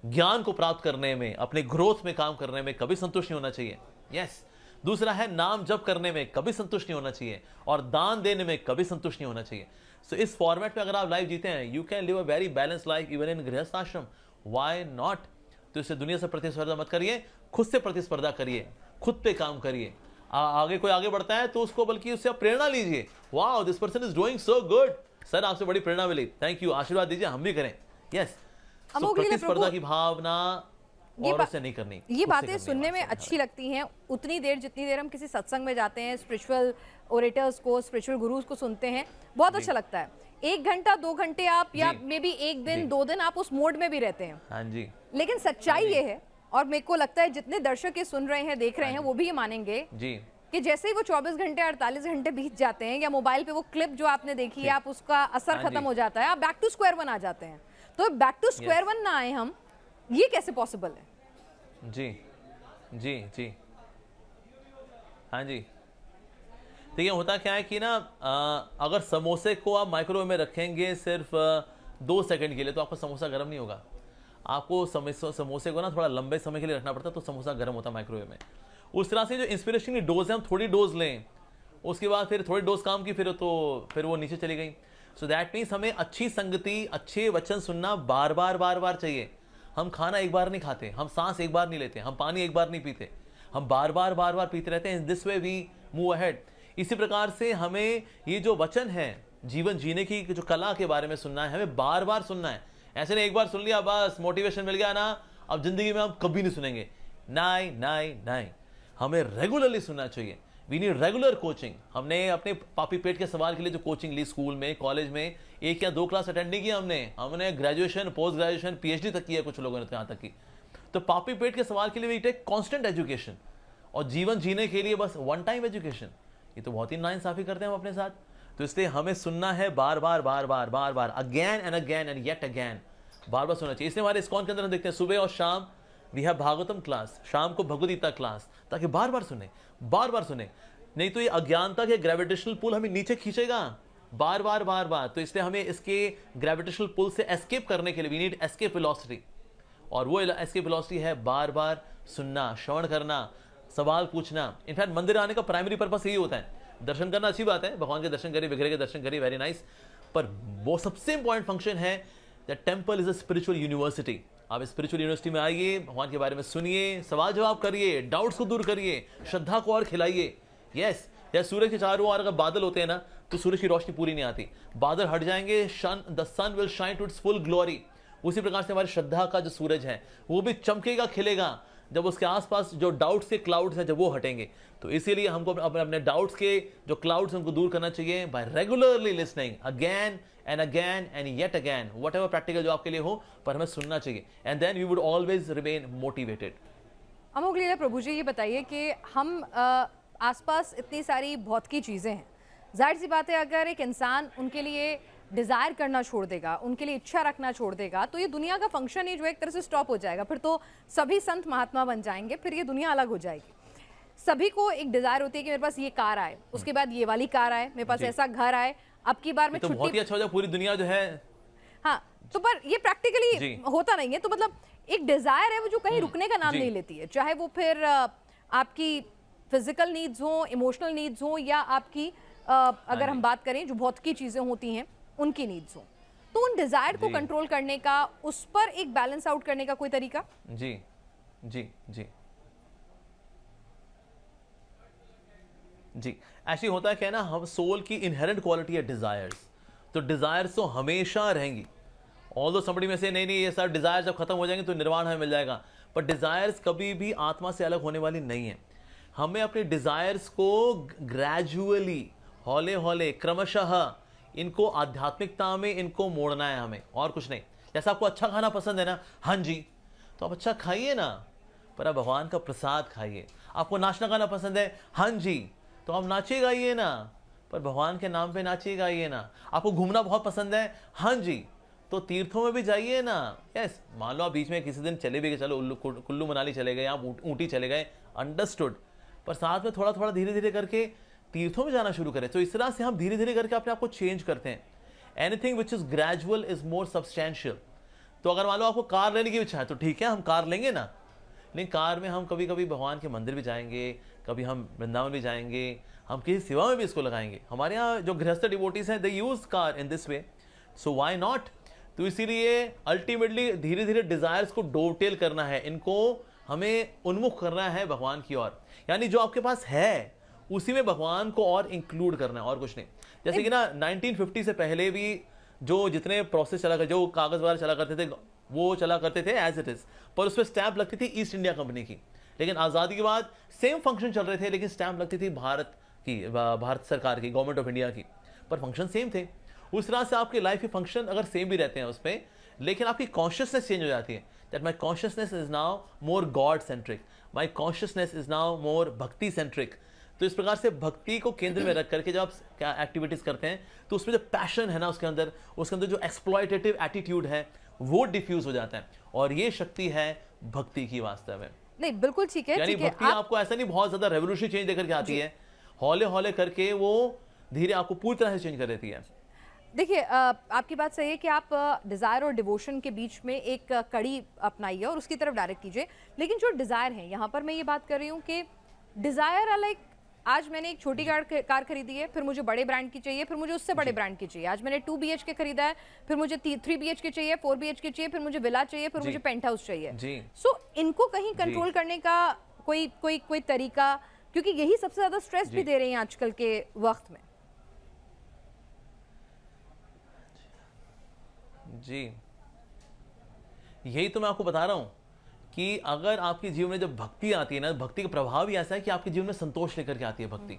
ज्ञान को प्राप्त करने में, अपने ग्रोथ में काम करने में कभी संतुष्ट नहीं होना चाहिए। यस। दूसरा है नाम जप करने में कभी संतुष्ट नहीं होना चाहिए, और दान देने में कभी संतुष्ट नहीं होना चाहिए। सो इस फॉर्मेट में अगर आप लाइफ जीते हैं, you can live a very balance life even in गृहस्थ आश्रम। Why not? तो इससे दुनिया से प्रतिस्पर्धा मत करिए, खुद से प्रतिस्पर्धा करिए, खुद पे काम करिए। आगे कोई आगे बढ़ता है तो उसको, बल्कि उससे आप प्रेरणा लीजिए। Wow, this person is doing so good, sir आपसे बड़ी प्रेरणा मिली, थैंक यू, आशीर्वाद दीजिए, हम भी करें। यस, प्रतिस्पर्धा की भावना और उससे नहीं करनी। ये बातें सुनने में अच्छी लगती हैं उतनी देर जितनी देर हम किसी सत्संग में जाते हैं, स्पिरिचुअल ओरेटर्स को, स्पिरिचुअल गुरुज को सुनते हैं, बहुत अच्छा लगता है। 1 घंटा 2 घंटे आप, या मे बी 1 दिन 2 दिन आप उस मोड में भी रहते हैं। हाँ जी। लेकिन सच्चाई ये है, और मेरे को लगता है जितने दर्शक ये सुन रहे हैं, देख रहे हैं, वो भी ये मानेंगे जी कि जैसे ही वो 24 घंटे 48 घंटे बीत जाते हैं, या मोबाइल पे वो क्लिप जो आपने देखी है, आप उसका असर खत्म हो जाता है, आप बैक टू स्क्वायर 1 आ जाते हैं। तो बैक टू स्क्वायर 1 ना आए हम, ये कैसे पॉसिबल है? जी जी जी हाँ जी। देखिए होता क्या है कि ना, अगर समोसे को आप माइक्रोवेव में रखेंगे सिर्फ 2 सेकंड के लिए, तो आपका समोसा गर्म नहीं होगा। आपको समोसे को ना थोड़ा लंबे समय के लिए रखना पड़ता है, तो समोसा गर्म होता है माइक्रोवेव में। उस तरह से जो इंस्पिरेशन की डोज है, हम थोड़ी डोज लें, उसके बाद फिर थोड़ी डोज काम की, फिर वो नीचे चली गई। सो दैट मीन्स हमें अच्छी संगति, अच्छे वचन सुनना बार बार चाहिए। हम खाना एक बार नहीं खाते, हम सांस एक बार नहीं लेते, हम पानी एक बार नहीं पीते, हम बार बार पीते रहते हैं। This way we move ahead. इसी प्रकार से हमें ये जो वचन है, जीवन जीने की जो कला के बारे में सुनना है, हमें बार बार सुनना है। ऐसे नहीं एक बार सुन लिया बस मोटिवेशन मिल गया ना, अब जिंदगी में हम कभी नहीं सुनेंगे। नहीं, हमें रेगुलरली सुनना चाहिए। We need regular coaching. हमने अपने पापी पेट के सवाल के लिए जो कोचिंग ली स्कूल में, कॉलेज में, 1 या 2 क्लास अटेंड नहीं किया हमने ग्रेजुएशन, पोस्ट ग्रेजुएशन, PhD तक किया कुछ लोगों ने, यहाँ तक की। तो पापी पेट के सवाल के लिए वी टेक कांस्टेंट एजुकेशन, और जीवन जीने के लिए बस 1 टाइम एजुकेशन। ये तो बहुत ही नाइंसाफी करते हैं हम अपने साथ। तो इसलिए हमें सुनना है बार बार, अगेन एंड येट अगेन, बार सुनना चाहिए। इसलिए हमारे इस्कॉन के अंदर हम देखते हैं सुबह और शाम वी हैव भागवतम क्लास, शाम को भगवद गीता क्लास, ताकि बार बार सुने। नहीं तो ये अज्ञानता के ग्रेविटेशनल पुल हमें नीचे खींचेगा बार बार। तो इसलिए हमें इसके ग्रेविटेशनल पुल से एस्केप करने के लिए वी नीड एस्केप वेलोसिटी, और वो एस्केप वेलोसिटी है बार बार सुनना, श्रवण करना, सवाल पूछना। इनफैक्ट मंदिर आने का प्राइमरी पर्पस यही होता है। दर्शन करना अच्छी बात है, भगवान के दर्शन करिए, विग्रह के दर्शन करिए, वेरी नाइस, पर वो सबसे इंपॉर्टेंट फंक्शन है that temple is a spiritual university. आप स्पिरिचुअल यूनिवर्सिटी में आइए, भगवान के बारे में सुनिए, सवाल जवाब करिए, डाउट्स को दूर करिए, श्रद्धा को और खिलाइए। यस, या सूरज के चारों ओर अगर बादल होते हैं ना, तो सूरज की रोशनी पूरी नहीं आती, बादल हट जाएंगे, the sun will shine to its full glory. उसी प्रकार से हमारी श्रद्धा का जो सूरज है वो भी चमकेगा, खिलेगा, जब उसके आसपास जो डाउट्स के क्लाउड्स हैं जब वो हटेंगे। तो इसीलिए हमको अपने डाउट्स के जो क्लाउड्स उनको दूर करना चाहिए by regularly listening again and yet again, whatever practical जो आपके लिए हो, पर हमें सुनना चाहिए, and then we would always remain motivated. Amogh Leela Prabhu ji, ये बताइए कि हम आसपास इतनी सारी भौतिकी चीज़ें हैं, जाहिर सी बात है अगर एक इंसान उनके लिए डिज़ायर करना छोड़ देगा, उनके लिए इच्छा रखना छोड़ देगा, तो ये दुनिया का फंक्शन ही जो एक तरह से स्टॉप हो जाएगा। फिर तो सभी संत महात्मा बन जाएंगे, फिर ये दुनिया अलग हो जाएगी। सभी को एक डिज़ायर होती है कि मेरे पास ये कार आए, उसके बाद ये वाली कार आए, मेरे पास ऐसा घर आए, अब की बार में तो बहुत ही अच्छा हो जाए पूरी दुनिया जो है। हाँ, तो पर ये प्रैक्टिकली होता नहीं है। तो मतलब एक डिज़ायर है वो जो कहीं रुकने का नाम नहीं लेती है, चाहे वो फिर आपकी फिजिकल नीड्स हो, इमोशनल नीड्स हो, या आपकी अगर हम बात करें जो भौतिकी चीजें होती हैं उनकी नीड्स हो, तो उन डिजायर को जी। कंट्रोल करने का, उस पर एक बैलेंस आउट करने का कोई तरीका? जी जी जी जी ऐसे होता है क्या है ना, हम सोल की इनहेरेंट क्वालिटी है डिजायर्स, तो डिजायर्स तो हमेशा रहेंगी। ऑल्दो समबडी में से नहीं नहीं ये सब डिजायर जब खत्म हो जाएंगे तो निर्वाण हमें मिल जाएगा, पर डिजायर्स कभी भी आत्मा से अलग होने वाली नहीं है। हमें अपने डिजायर्स को ग्रेजुअली, हौले हौले, क्रमशः इनको आध्यात्मिकता में इनको मोड़ना है हमें, और कुछ नहीं। जैसा आपको अच्छा खाना पसंद है ना, हाँ जी, तो आप अच्छा खाइए ना, पर आप भगवान का प्रसाद खाइए। आपको नाचना गाना पसंद है, हाँ जी, तो आप नाचिए गाइए ना, पर भगवान के नाम पे नाचिए गाइए ना। आपको घूमना बहुत पसंद है, हाँ जी, तो तीर्थों में भी जाइए ना। यस, मान लो आप बीच में किसी दिन चले भी गए, चलो कुल्लू मनाली चले गए, आप ऊटी चले गए, अंडरस्टूड, पर साथ में थोड़ा थोड़ा धीरे धीरे करके तीर्थों में जाना शुरू करें। तो इस तरह से हम धीरे धीरे करके अपने आप को चेंज करते हैं। Anything which is gradual is more substantial. तो अगर मान लो आपको कार लेने की इच्छा है तो ठीक है, हम कार लेंगे ना, लेकिन कार में हम कभी कभी भगवान के मंदिर भी जाएंगे, कभी हम वृंदावन भी जाएंगे, हम किसी सेवा में भी इसको लगाएंगे। हमारे यहाँ जो गृहस्थ डिवोटीज हैं, they use car in this way, so why not. तो इसीलिए अल्टीमेटली धीरे धीरे डिजायर्स को डोटेल करना है, इनको हमें उन्मुख करना है भगवान की ओर। यानी जो आपके पास है उसी में भगवान को और इंक्लूड करना है, और कुछ नहीं। जैसे कि ना 1950 से पहले भी जो जितने प्रोसेस चला, जो कागज वगैरह चला करते थे वो चला करते थे एज इट इज, पर उस पर स्टैंप लगती थी ईस्ट इंडिया कंपनी की। लेकिन आज़ादी के बाद सेम फंक्शन चल रहे थे, लेकिन स्टैंप लगती थी भारत की, भारत सरकार की, गवर्नमेंट ऑफ इंडिया की, पर फंक्शन सेम थे। उस तरह से आपकी लाइफ के फंक्शन अगर सेम भी रहते हैं उस पर, लेकिन आपकी कॉन्शियसनेस चेंज हो जाती है। That my consciousness is now more God centric, my consciousness is now more भक्ति सेंट्रिक। तो इस प्रकार से भक्ति को केंद्र में रख करके जब आप क्या एक्टिविटीज करते हैं, तो उसमें जो पैशन है ना, उसके अंदर जो एक्सप्लॉयटेटिव एटीट्यूड है वो डिफ्यूज हो जाता है, और ये शक्ति है भक्ति की वास्तव में। नहीं, बिल्कुल ठीक है, यानी ठीक है। भक्ति आपको ऐसा नहीं बहुत ज्यादा रेवोल्यूशनरी चेंज देकर के आती है, हौले हौले करके वो धीरे आपको पूरी तरह से चेंज कर देती है। देखिए, आपकी बात सही है कि आप डिज़ायर और डिवोशन के बीच में एक कड़ी अपनाइए और उसकी तरफ डायरेक्ट कीजिए। लेकिन जो डिज़ायर है, यहाँ पर मैं ये बात कर रही हूँ कि डिज़ायर लाइक, आज मैंने एक छोटी कार खरीदी है, फिर मुझे बड़े ब्रांड की चाहिए, फिर मुझे उससे बड़े ब्रांड की चाहिए। आज मैंने 2 BHK खरीदा है, फिर मुझे 3 BHK चाहिए, 4 BHK चाहिए, फिर मुझे विला चाहिए, फिर मुझे पेंट हाउस चाहिए। सो इनको कहीं कंट्रोल करने का कोई तरीका, क्योंकि यही सबसे ज्यादा स्ट्रेस भी दे रहे हैं आजकल के वक्त में। जी, यही तो मैं आपको बता रहा हूं कि अगर आपके जीवन में जब भक्ति आती है ना, भक्ति का प्रभाव ही ऐसा है कि आपके जीवन में संतोष लेकर के आती है भक्ति।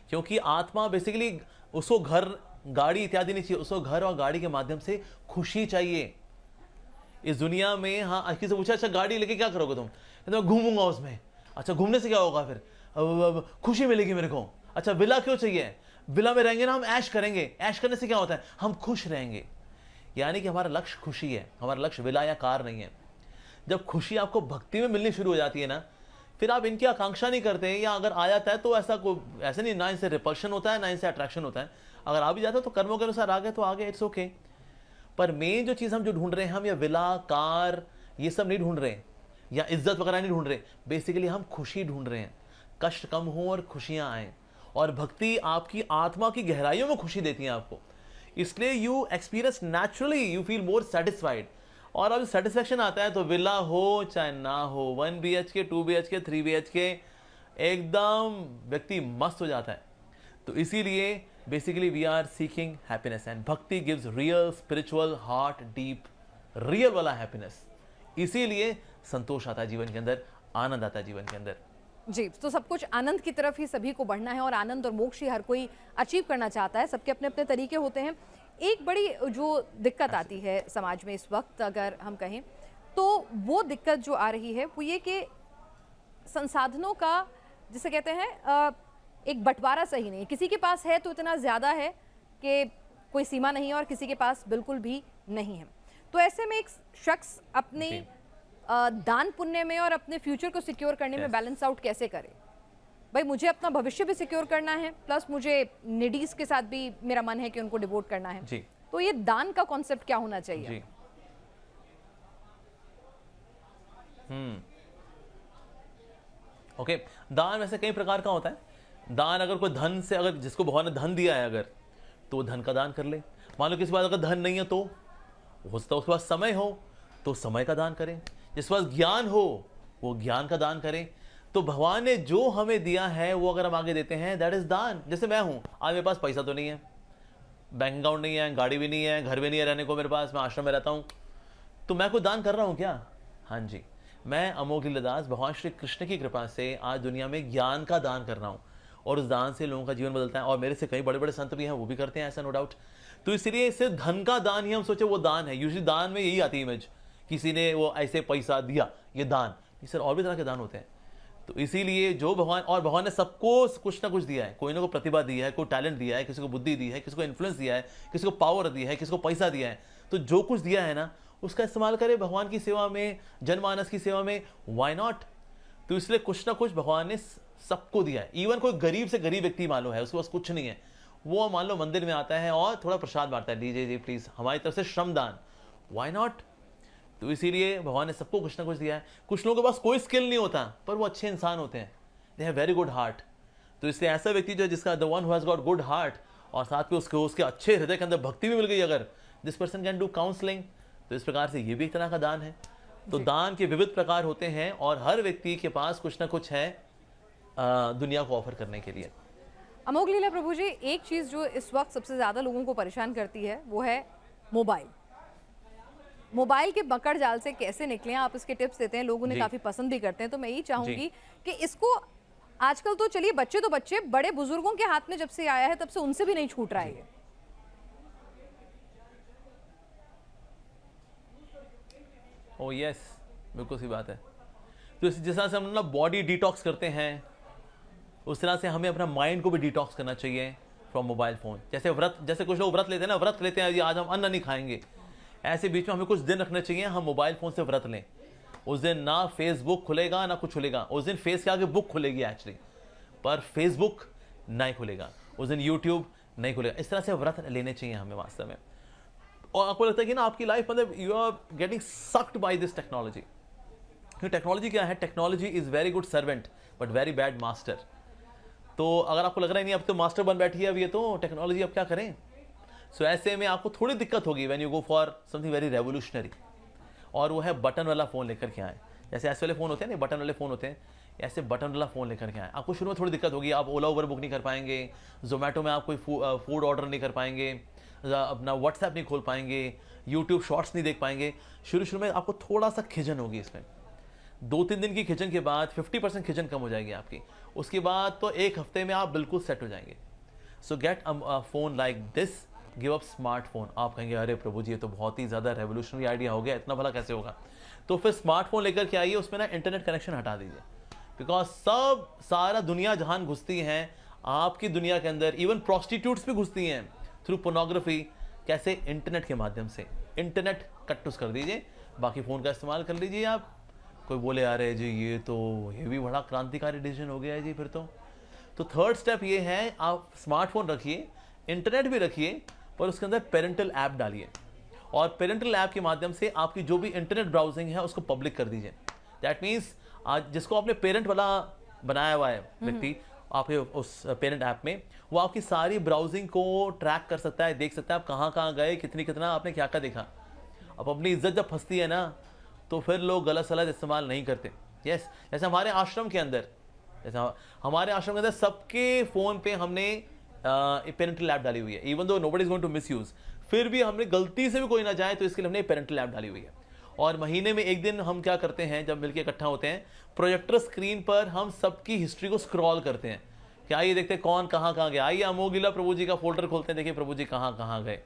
क्योंकि आत्मा बेसिकली, उसको घर गाड़ी इत्यादि नहीं चाहिए, उसको घर और गाड़ी के माध्यम से खुशी चाहिए इस दुनिया में। हाँ, किसी से पूछा अच्छा गाड़ी लेके क्या करोगे तुम, कहते मैं घूमूंगा उसमें। अच्छा, घूमने से क्या होगा फिर, खुशी मिलेगी मेरे को। अच्छा, विला क्यों चाहिए, विला में रहेंगे ना हम, ऐश करेंगे, ऐश करने से क्या होता है, हम खुश रहेंगे। यानी कि हमारा लक्ष्य खुशी है, हमारा लक्ष्य विला या कार नहीं है। जब खुशी आपको भक्ति में मिलनी शुरू हो जाती है ना, फिर आप इनकी आकांक्षा नहीं करते, या अगर आ जाता है तो ऐसा नहीं, ना इनसे रिपल्शन होता है ना इनसे अट्रैक्शन होता है। अगर आ भी जाता है तो कर्मों के अनुसार आ गए तो आ गए, इट्स ओके। पर मेन जो चीज़ हम जो ढूंढ रहे हैं, हम या विला कार ये सब नहीं ढूंढ रहे हैं, या इज्जत वगैरह नहीं ढूंढ रहे। बेसिकली हम खुशी ढूंढ रहे हैं, कष्ट कम हो और खुशियाँ आए। और भक्ति आपकी आत्मा की गहराइयों में खुशी देती है आपको, इसलिए you experience naturally, you feel more satisfied. और अब सेटिस्फेक्शन आता है तो विला हो चाहे ना हो, 1 BHK, 2 BHK, 3 BHK, एकदम व्यक्ति मस्त हो जाता है। तो इसीलिए basically we are seeking happiness, and bhakti gives real spiritual heart deep real वाला हैप्पीनेस। इसीलिए संतोष आता है जीवन के अंदर, आनंद आता है जीवन के अंदर। जी, तो सब कुछ आनंद की तरफ ही सभी को बढ़ना है, और आनंद और मोक्ष ही हर कोई अचीव करना चाहता है। सबके अपने अपने तरीके होते हैं। एक बड़ी जो दिक्कत आती है समाज में इस वक्त, अगर हम कहें तो वो दिक्कत जो आ रही है वो ये कि संसाधनों का, जिसे कहते हैं, एक बंटवारा सही नहीं। किसी के पास है तो इतना ज़्यादा है कि कोई सीमा नहीं है, और किसी के पास बिल्कुल भी नहीं है। तो ऐसे में एक शख्स अपने दान पुण्य में और अपने फ्यूचर को सिक्योर करने में बैलेंस आउट कैसे करे? भाई, मुझे अपना भविष्य भी सिक्योर करना है, प्लस मुझे निडीज के साथ भी मेरा मन है कि उनको डिवोट करना है। जी। तो ये दान का कॉन्सेप्ट क्या होना चाहिए? जी। ओके, दान वैसे कई प्रकार का होता है। दान अगर कोई धन से, अगर जिसको भगवान ने धन दिया है अगर, तो वो धन का दान कर ले। मान लो किसी पास अगर धन नहीं है तो हो सकता है उसके पास समय हो तो समय का दान करें, जिसके पास ज्ञान हो वो ज्ञान का दान करें। तो भगवान ने जो हमें दिया है वो अगर हम आगे देते हैं, दैट इज दान। जैसे मैं हूं, आज मेरे पास पैसा तो नहीं है, बैंक अकाउंट नहीं है, गाड़ी भी नहीं है, घर भी नहीं है रहने को मेरे पास, मैं आश्रम में रहता हूं, तो मैं कोई दान कर रहा हूं क्या? हाँ जी, मैं अमोघ लीलादास भगवान श्री कृष्ण की कृपा से आज दुनिया में ज्ञान का दान कर रहा हूँ, और उस दान से लोगों का जीवन बदलता है। और मेरे से कई बड़े बड़े संत भी हैं, वो भी करते हैं ऐसा, नो डाउट। तो इसलिए सिर्फ धन का दान ही हम सोचे वो दान है। यूजुअली दान में यही आती है इमेज, किसी ने वो ऐसे पैसा दिया, ये दान। ये सर और भी तरह के दान होते हैं। तो इसीलिए जो भगवान, और भगवान ने सबको कुछ ना कुछ दिया है, कोई ना कोई प्रतिभा दी है, कोई टैलेंट दिया है, किसी को बुद्धि दी है, किसी को इन्फ्लुएंस दिया है, किसी को पावर दी है, किसी को पैसा दिया है। तो जो कुछ दिया है ना, उसका इस्तेमाल करें भगवान की सेवा में, जनमानस की सेवा में, व्हाई नॉट। तो इसलिए कुछ ना कुछ भगवान ने सबको दिया है। इवन कोई गरीब से गरीब व्यक्ति मान लो है, उसके पास कुछ नहीं है, वो मान लो मंदिर में आता है और थोड़ा प्रसाद बांटता है, लीजिए जी प्लीज हमारी तरफ से श्रमदान, व्हाई नॉट। तो इसीलिए भगवान ने सबको कुछ ना कुछ दिया है। कुछ लोगों के पास कोई स्किल नहीं होता पर वो अच्छे इंसान होते हैं, they have very good heart. तो इसलिए ऐसा व्यक्ति जो है जिसका the one who has got good heart, और साथ में उसके अच्छे हृदय के अंदर भक्ति भी मिल गई, अगर this person can do counselling. तो इस प्रकार से ये भी एक तरह का दान है। तो दान के विविध प्रकार होते हैं और हर व्यक्ति के पास कुछ ना कुछ है दुनिया को ऑफर करने के लिए। अमोघ लीला प्रभु जी, एक चीज़ जो इस वक्त सबसे ज़्यादा लोगों को परेशान करती है वो है मोबाइल। मोबाइल के मकड़ जाल से कैसे निकलें, आप इसके टिप्स देते हैं, लोग उन्हें काफ़ी पसंद भी करते हैं। तो मैं यही चाहूँगी कि इसको आजकल तो चलिए बच्चे तो बच्चे, बड़े बुजुर्गों के हाथ में जब से आया है तब से उनसे भी नहीं छूट रहा है ये। ओ यस, बिल्कुल सी बात है। तो जिस तरह से हम ना बॉडी डिटॉक्स करते हैं, उस तरह से हमें अपना माइंड को भी डिटॉक्स करना चाहिए फ्रॉम मोबाइल फ़ोन। जैसे व्रत, जैसे कुछ लोग व्रत लेते हैं ना, व्रत लेते हैं जी आज हम अन्न नहीं खाएंगे, ऐसे बीच में हमें कुछ दिन रखने चाहिए, हम मोबाइल फ़ोन से व्रत लें। उस दिन ना फेसबुक खुलेगा ना कुछ खुलेगा, उस दिन फेस के आगे बुक खुलेगी एक्चुअली, पर फेसबुक नहीं खुलेगा, उस दिन यूट्यूब नहीं खुलेगा। इस तरह से व्रत लेने चाहिए हमें वास्तव में। और आपको लगता है कि ना आपकी लाइफ मतलब you are getting sucked by this technology. क्योंकि टेक्नोलॉजी क्या है? Technology is very good servant but very bad master. तो अगर आपको लग रहा है नहीं अब तो मास्टर बन बैठी है अब ये तो टेक्नोलॉजी, अब क्या करें? सो ऐसे में आपको थोड़ी दिक्कत होगी when you go for something very revolutionary, और वो है बटन वाला फ़ोन लेकर के आए। जैसे ऐसे वाले फ़ोन होते हैं ना, बटन वाले फ़ोन होते हैं, ऐसे बटन वाला फ़ोन लेकर के आए। आपको शुरू में थोड़ी दिक्कत होगी, आप ओला उबर बुक नहीं कर पाएंगे, जोमेटो में आप कोई फूड ऑर्डर नहीं कर पाएंगे, अपना व्हाट्सएप नहीं खोल पाएंगे, यूट्यूब शॉर्ट्स नहीं देख पाएंगे। शुरू में आपको थोड़ा सा खिजन होगी इसमें। 2-3 दिन की खिजन के बाद 50% खिजन कम हो जाएगी आपकी, उसके बाद तो 1 हफ्ते में आप बिल्कुल सेट हो जाएंगे। सो get a phone like this, give up smartphone. आप कहेंगे अरे प्रभु जी ये तो बहुत ही ज़्यादा रेवोल्यूशनरी आइडिया हो गया, इतना भला कैसे होगा? तो फिर स्मार्टफोन लेकर के आइए, उसमें ना इंटरनेट कनेक्शन हटा दीजिए, बिकॉज सारा दुनिया जहान घुसती हैं आपकी दुनिया के अंदर, इवन प्रोस्टिट्यूट्स भी घुसती हैं थ्रू पोर्नोग्राफी। कैसे? इंटरनेट के माध्यम से। इंटरनेट कट कर दीजिए, बाकी फ़ोन का इस्तेमाल कर लीजिए आप। कोई बोले अरे जी ये भी बड़ा क्रांतिकारी डिसीजन हो गया है जी फिर तो थर्ड स्टेप ये है, आप स्मार्टफोन रखिए, इंटरनेट भी रखिए, पर उसके अंदर पेरेंटल ऐप डालिए, और पेरेंटल ऐप के माध्यम से आपकी जो भी इंटरनेट ब्राउजिंग है उसको पब्लिक कर दीजिए। दैट मीन्स आज जिसको आपने पेरेंट वाला बनाया हुआ है व्यक्ति आपके उस पेरेंट ऐप में, वो आपकी सारी ब्राउजिंग को ट्रैक कर सकता है, देख सकता है आप कहाँ गए, कितना आपने क्या देखा। अब अपनी इज्जत जब फंसती है ना तो फिर लोग गलत सलत इस्तेमाल नहीं करते। यस, जैसे हमारे आश्रम के अंदर सबके फ़ोन पे हमने पेरेंटल ऐप डाली हुई है, even though nobody is going to misuse, फिर भी हमने गलती से भी कोई ना जाए तो इसके लिए हमने पेरेंटल ऐप डाली हुई है। और महीने में एक दिन हम क्या करते हैं, जब मिलकर इकट्ठा होते हैं, प्रोजेक्टर स्क्रीन पर हम सबकी हिस्ट्री को स्क्रॉल करते हैं कि आइए देखते हैं कौन कहाँ गया। आइए अमोघ लीला प्रभु जी का फोल्डर खोलते हैं, देखिए प्रभु जी कहाँ गए।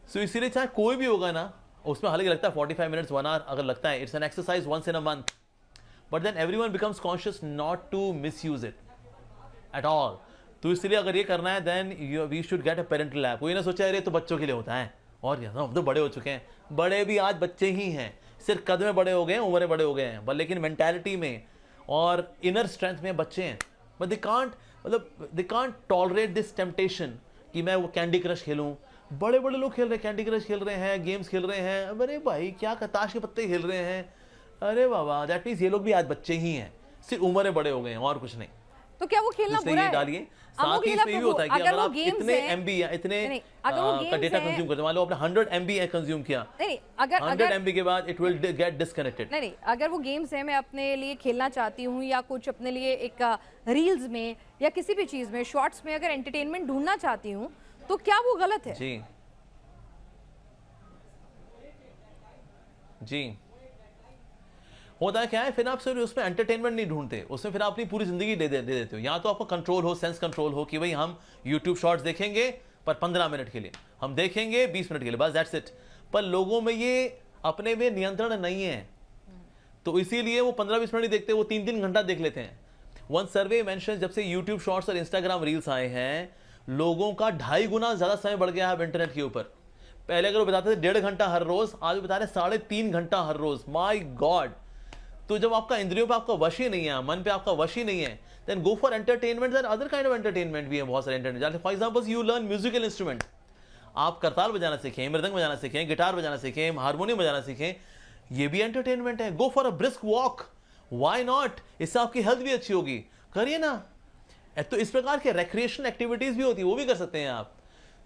सो इसीलिए चाहे कोई भी होगा ना, उसमें हालांकि लगता है 45 मिनट्स 1 आवर अगर लगता है, it's an exercise once in a month, but then everyone becomes conscious not to misuse it at all. तो इसलिए अगर ये करना है then we should get a parental app. कोई ना सोचा अरे तो बच्चों के लिए होता है, और क्या हम तो बड़े हो चुके हैं, बड़े भी आज बच्चे ही हैं, सिर्फ कद में बड़े हो गए हैं, उम्र में बड़े हो गए हैं, पर लेकिन मेंटालिटी में और इनर स्ट्रेंथ में बच्चे हैं। But they can't tolerate this temptation कि मैं वो कैंडी क्रश खेलूं। बड़े लोग खेल रहे हैं, कैंडी क्रश खेल रहे हैं, गेम्स खेल रहे हैं, अरे भाई क्या ताश के पत्ते खेल रहे हैं, अरे बाबा, दैट मीन्स ये लोग भी आज बच्चे ही हैं। सिर्फ उम्र बड़े हो गए हैं और कुछ नहीं। तो क्या वो खेलना इसलिए बुरा ये है? डालिए। अमोघ साथ ही लीला इसमें ये भी प्रभु, होता है कि अगर अगर वो आप गेम्स इतने हैं- एमबी या इतने नहीं, अगर वो का गेम्स डेटा हैं- कंज्यूम करते मान लो आपने 100 एमबी कंज्यूम किया, नहीं, अगर 100 एमबी के बाद इट विल गेट डिस्कनेक्टेड। नहीं, अगर वो गेम्स है, मैं अपने लिए खेलना चाहती हूँ या कुछ अपने लिए एक रील्स में या किसी भी चीज़ में, शॉर्ट्स में अगर एंटरटेनमेंट ढूंढना चाहती हूँ, तो क्या वो गलत है? जी जी, होता है क्या है, फिर आप सिर्फ उसमें एंटरटेनमेंट नहीं ढूंढते, उसमें फिर आप अपनी पूरी जिंदगी दे देते हो। या तो आपको कंट्रोल हो, सेंस कंट्रोल हो कि भाई हम यूट्यूब शॉर्ट्स देखेंगे पर 15 मिनट के लिए, हम देखेंगे 20 मिनट के लिए, बस दैट्स इट। पर लोगों में ये अपने में नियंत्रण नहीं है, तो इसीलिए वो 15-20 मिनट नहीं देखते, वो 3-3 घंटा देख लेते हैं। वन सर्वे मेंशन जब से यूट्यूब शॉर्ट्स और इंस्टाग्राम रील्स आए हैं, लोगों का 2.5 गुना ज्यादा समय बढ़ गया है इंटरनेट के ऊपर। पहले अगर वो बताते थे 1.5 घंटा हर रोज, आज वो बता रहे 3.5 घंटा हर रोज। My God. तो जब आपका इंद्रियों पे आपका वश ही नहीं है, मन पे आपका वश ही नहीं है, then go for entertainment. Then other kind of entertainment भी है, बहुत सारे entertainment. For example you learn musical instrument, आप करताल बजाना सीखें, मृदंग बजाना सीखें, गिटार बजाना सीखें, हारमोनियम बजाना सीखें, ये भी एंटरटेनमेंट है। Go for a brisk walk, why not, इससे आपकी हेल्थ भी अच्छी होगी, करिए ना। तो इस प्रकार के रिक्रिएशन एक्टिविटीज भी होती है, वो भी कर सकते हैं आप।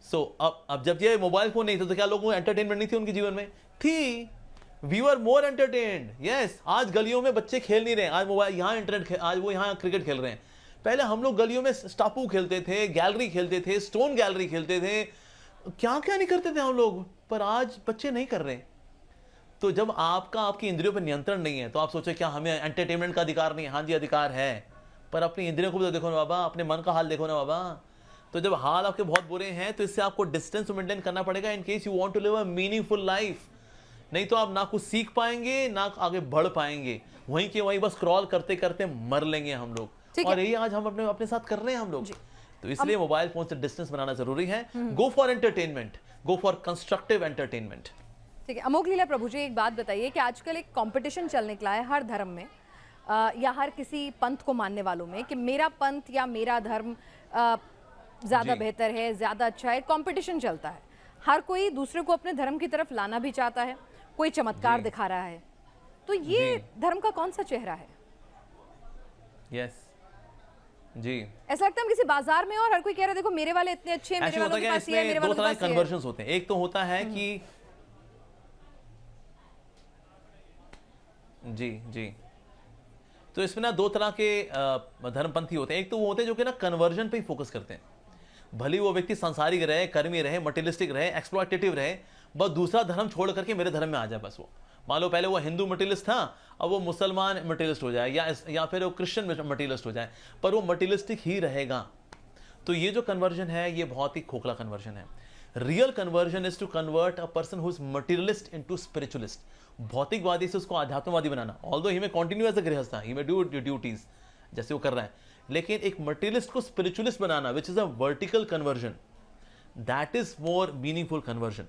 सो अब जब ये मोबाइल फोन नहीं था तो क्या लोगों को एंटरटेनमेंट नहीं थी उनके जीवन में? थी। We are more entertained. Yes, आज गलियों में बच्चे खेल नहीं रहे, आज मोबाइल, यहाँ इंटरनेट, आज वो यहाँ क्रिकेट खेल रहे हैं। पहले हम लोग गलियों में स्टापू खेलते थे, गैलरी खेलते थे, स्टोन गैलरी खेलते थे, क्या क्या नहीं करते थे हम लोग, पर आज बच्चे नहीं कर रहे। तो जब आपकी इंद्रियों पर नियंत्रण नहीं है तो आप सोचे क्या हमें एंटरटेनमेंट का अधिकार नहीं है? हाँ जी, अधिकार है, पर अपनी इंद्रियों को भी तो देखो ना बाबा, अपने मन का हाल देखो ना बाबा। तो जब हाल आपके बहुत बुरे हैं तो इससे आपको डिस्टेंस मेंटेन करना पड़ेगा in case you want to live a meaningful life. नहीं तो आप ना कुछ सीख पाएंगे, ना आगे बढ़ पाएंगे, वहीं के वहीं बस स्क्रॉल करते करते मर लेंगे हम लोग। और यही आज हम अपने साथ कर रहे हैं हम लोग। तो इसलिए मोबाइल फोन से डिस्टेंस बनाना जरूरी है। गो for entertainment, go for constructive entertainment. ठीक है, अमोघ लीला प्रभु जी, एक बात बताइए कि आजकल एक कंपटीशन चल निकला है हर धर्म में, या हर किसी पंथ को मानने वालों में, कि मेरा पंथ या मेरा धर्म ज़्यादा बेहतर है, ज़्यादा अच्छा है। कंपटीशन चलता है, हर कोई दूसरे को अपने धर्म की तरफ लाना भी चाहता है, कोई चमत्कार दिखा रहा है। तो ये धर्म का कौन सा चेहरा है? यस जी, ऐसा लगता है हम किसी बाजार में और हर कोई कह रहा है देखो मेरे वाले इतने अच्छे हैं, मेरे वालों के पास ये है, मेरे वालों के पास ये है। कन्वर्जन्स होते हैं। एक तो होता है कि जी जी, तो इसमें ना 2 तरह के धर्मपंथी होते हैं। एक तो वो होते हैं जो कि ना कन्वर्जन पे ही फोकस करते हैं, भले वो व्यक्ति सांसारिक रहे, कर्मी रहे, मटेरियलिस्टिक रहे, एक्सप्लॉइटेटिव रहे, बस दूसरा धर्म छोड़ करके मेरे धर्म में आ जाए बस। वो मान लो पहले वो हिंदू मटेरियलिस्ट था, अब वो मुसलमान मटेरियलिस्ट हो जाए, या फिर वो क्रिश्चियन मटेरियलिस्ट हो जाए, पर वो मटेरियलिस्टिक ही रहेगा। तो ये जो कन्वर्जन है ये बहुत ही खोखला कन्वर्जन है। Real conversion is to convert a person who is materialist into spiritualist. भौतिकवादी से उसको आध्यात्मवादी बनाना, ऑल्दो ही में कंटिन्यू एज अ गृहस्थ, ही में डू ड्यूटीज जैसे वो कर रहा है, लेकिन एक मटेरियलिस्ट को spiritualist banana, which is a vertical conversion, that is more meaningful conversion.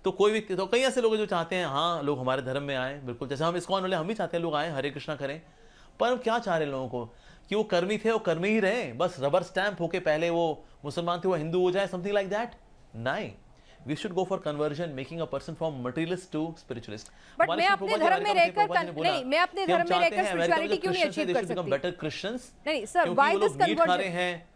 तो कोई व्यक्ति, तो कई ऐसे लोग जो चाहते हैं हाँ लोग हमारे धर्म में आए, बिल्कुल जैसे हम इस्कॉन वाले, हम भी चाहते हैं लोग आए, हरे कृष्णा करें, पर हम क्या चाह रहे हैं लोगों को कि वो कर्मी थे वो कर्मी ही रहे, बस रबर स्टैंप होके पहले वो मुसलमान थे वो हिंदू हो जाए, समथिंग लाइक दैट। नहीं, we should go for conversion, making a person from materialist to spiritualist. But मैं अपने धर्म में रहकर नहीं, मैं अपने धर्म में रहकर स्पिरिचुअलिटी क्यों नहीं अचीव कर सकती? better Christians, नहीं सर, why this conversion?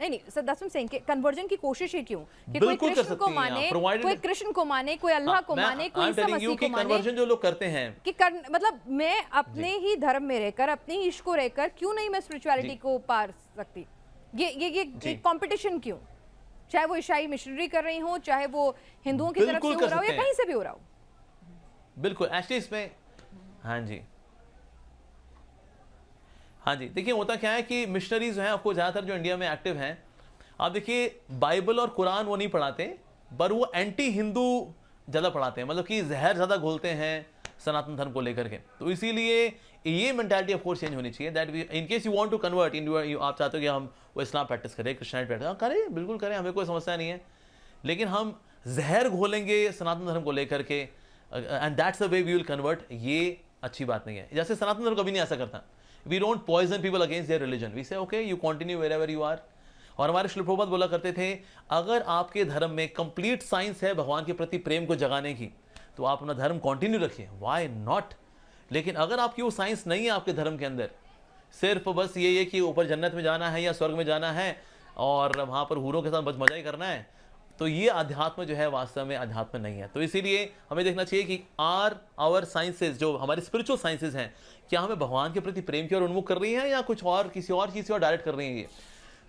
नहीं sir, that's what I'm saying कि कन्वर्जन की कोशिश ही क्यों, कि कोई कृष्ण को माने, कोई कृष्ण को माने, कोई अल्लाह को माने, कोई ईसा मसीह को माने। कन्वर्जन जो लोग करते हैं कि मतलब मैं अपने ही धर्म में रहकर, अपने ही इश्क को रहकर क्यों नहीं मैं स्पिरिचुअलिटी को पार सकती? ये कंपटीशन क्यों? चाहे वो ईसाई मिशनरी कर रही हो, चाहे वो हिंदुओं की तरफ से हो रहा हो, या कहीं से भी हो रहा हो। बिल्कुल एक्चुअली इसमें हाँ जी देखिए होता क्या है कि मिशनरीज हैं आपको ज़्यादातर जो इंडिया में एक्टिव हैं, आप देखिए बाइबल और कुरान वो नहीं पढ़ाते, पर वो एंटी हिंदू ज़्यादा पढ़ाते हैं, मतलब कि जहर ज़्यादा घोलते हैं सनातन धर्म को लेकर के। तो इसीलिए ये मेंटालिटी ऑफ कोर्स चेंज होनी चाहिए, that we in case you want to convert in आप चाहते हो कि हम वो इस्लाम प्रैक्टिस करें, क्रिश्चियनिटी प्रैक्टिस करें, बिल्कुल करें, हमें कोई समस्या नहीं है, लेकिन हम जहर घोलेंगे सनातन धर्म को लेकर के, and that's the way we will convert, ये अच्छी बात नहीं है। जैसे सनातन धर्म कभी नहीं ऐसा करता, we don't poison people against their religion, we say okay you continue wherever you are. और हमारे श्रील प्रभुपाद बोला करते थे, अगर आपके धर्म में कंप्लीट साइंस है भगवान के प्रति प्रेम को जगाने की, तो आप अपना धर्म कंटिन्यू रखिए, व्हाई नॉट। लेकिन अगर आपकी वो साइंस नहीं है आपके धर्म के अंदर, सिर्फ बस ये है कि ऊपर जन्नत में जाना है या स्वर्ग में जाना है और वहाँ पर हूरों के साथ बस मजा ही करना है, तो ये अध्यात्म जो है वास्तव में अध्यात्म नहीं है। तो इसीलिए हमें देखना चाहिए कि आवर साइंसेज, जो हमारी स्पिरिचुअल साइंसेज हैं, क्या हमें भगवान के प्रति प्रेम की ओर उन्मुख कर रही हैं या कुछ और किसी और चीज़ की ओर डायरेक्ट कर रही हैं ये।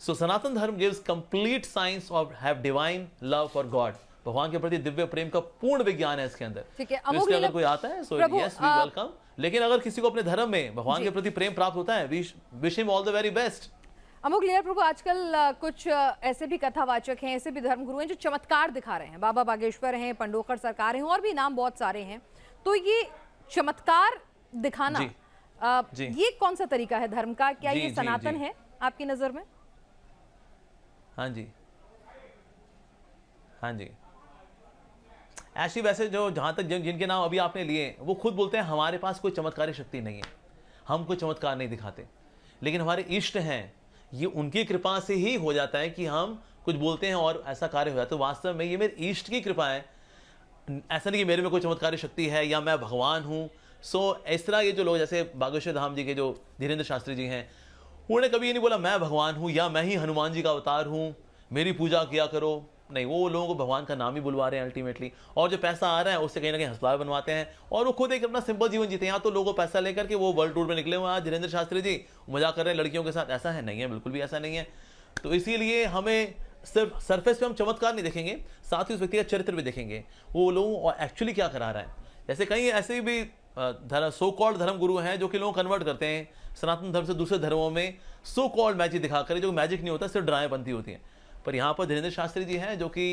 सो सनातन धर्म gives complete science of have divine love for God. भगवान के प्रति दिव्य प्रेम का पूर्ण विज्ञान है इसके अंदर। ठीक है, तो इसलिए अगर कोई आता है सो यस वी वेलकम, लेकिन अगर किसी को अपने धर्म में भगवान के प्रति प्रेम प्राप्त होता है, wish him all the very best. Amogh Leela Prabhu, आजकल कुछ ऐसे भी कथावाचक हैं, ऐसे भी धर्मगुरु हैं जो चमत्कार दिखा रहे हैं। बाबा बागेश्वर हैं, पंडोकर सरकार हैं, और भी नाम बहुत सारे हैं। तो ये चमत्कार दिखाना ये कौन सा तरीका है धर्म का? क्या ये सनातन है आपकी नजर में? हाँ जी, हाँ जी। ऐसी वैसे जो जहाँ तक जिनके नाम अभी आपने लिए, वो खुद बोलते हैं हमारे पास कोई चमत्कारी शक्ति नहीं है, हम कोई चमत्कार नहीं दिखाते, लेकिन हमारे इष्ट हैं, ये उनकी कृपा से ही हो जाता है कि हम कुछ बोलते हैं और ऐसा कार्य हो जाता है। तो वास्तव में ये मेरे इष्ट की कृपा है, ऐसा नहीं कि मेरे में कोई चमत्कारी शक्ति है या मैं भगवान हूँ। सो इस तरह ये जो लोग, जैसे बागेश्वर धाम जी के जो धीरेन्द्र शास्त्री जी हैं, उन्होंने कभी ये नहीं बोला मैं भगवान हूँ या मैं ही हनुमान जी का अवतार हूँ, मेरी पूजा किया करो। नहीं, वो लोगों को भगवान का नाम ही बुलवा रहे हैं अल्टीमेटली, और जो पैसा आ रहा है उससे कहीं ना कहीं हंसलावे बनवाते हैं, और वो खुद एक अपना सिंपल जीवन जीते हैं। यहाँ तो लोगों को पैसा लेकर के वो वर्ल्ड टूर में निकले हुए हैं, धीरेन्द्र शास्त्री जी मजाक कर रहे हैं लड़कियों के साथ। ऐसा है नहीं है, बिल्कुल भी ऐसा नहीं है। तो इसीलिए हमें सिर्फ सरफेस पे हम चमत्कार नहीं देखेंगे, साथ ही उस व्यक्ति का चरित्र भी देखेंगे, वो लोगों एक्चुअली क्या करा रहा है। जैसे कहीं ऐसे भी सो कॉल्ड धर्म गुरु हैं जो कि लोग कन्वर्ट करते हैं सनातन धर्म से दूसरे धर्मों में, सो कॉल्ड मैजिक दिखाकर, जो मैजिक नहीं होता, सिर्फ ड्रामे बनती होती है। पर यहाँ पर धीरेन्द्र शास्त्री जी हैं जो कि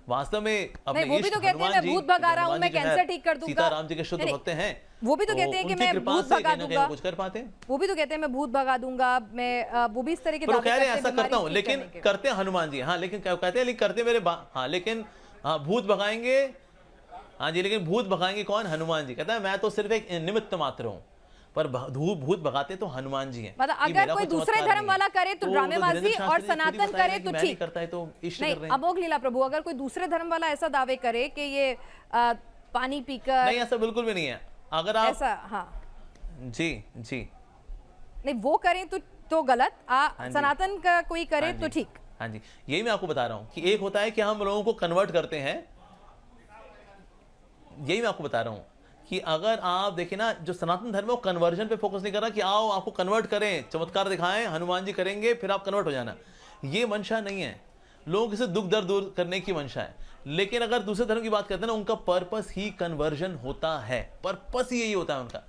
वास्तव में अपने वो भी तो कहते हैं मैं भूत भगा रहा हूं, मैं कैंसर ठीक कर दूंगा, सीताराम जी के शुद्ध भक्त हैं। वो भी तो कहते हैं कि मैं भूत भगा दूंगा, कुछ कर पाते हैं। वो भी तो कहते हैं मैं भूत भगा दूंगा, मैं वो भी इस तरह के दावे करते हैं, ऐसा करता हूं, लेकिन करते हैं हनुमान जी। हाँ, लेकिन क्या कहते हैं, लेकिन करते मेरे हाँ, लेकिन हाँ भूत भगाएंगे, हाँ जी, लेकिन भूत भगाएंगे कौन? हनुमान जी। कहता है मैं तो सिर्फ एक निमित्त मात्र हूँ, पर भूत भगाते तो हनुमान जी हैं। मतलब अगर कोई दूसरे धर्म वाला करे तो ड्रामेबाजी, और सनातन करे तो ठीक करता है, तो इष्ट नहीं। कर रहे हैं। अमोघ लीला प्रभु, अगर कोई दूसरे धर्म वाला ऐसा दावे करे कि ये पानी पीकर, नहीं, ऐसा बिल्कुल भी नहीं है। अगर आप ऐसा, हाँ जी जी, नहीं वो करें तो गलत, सनातन का कोई करे तो ठीक। हाँ जी, यही मैं आपको बता रहा हूँ कि एक होता है कि हम लोगों को कन्वर्ट करते हैं, यही मैं आपको बता रहा हूँ कि अगर आप देखें ना, जो सनातन धर्म है वो कन्वर्जन पे फोकस नहीं कर रहा कि आओ आपको कन्वर्ट करें, चमत्कार दिखाएं, हनुमान जी करेंगे फिर आप कन्वर्ट हो जाना। ये मंशा नहीं है, लोगों से दुख दर्द दूर करने की मंशा है। लेकिन अगर दूसरे धर्म की बात करते हैं ना, उनका पर्पस ही कन्वर्जन होता है, पर्पस ही यही होता है उनका।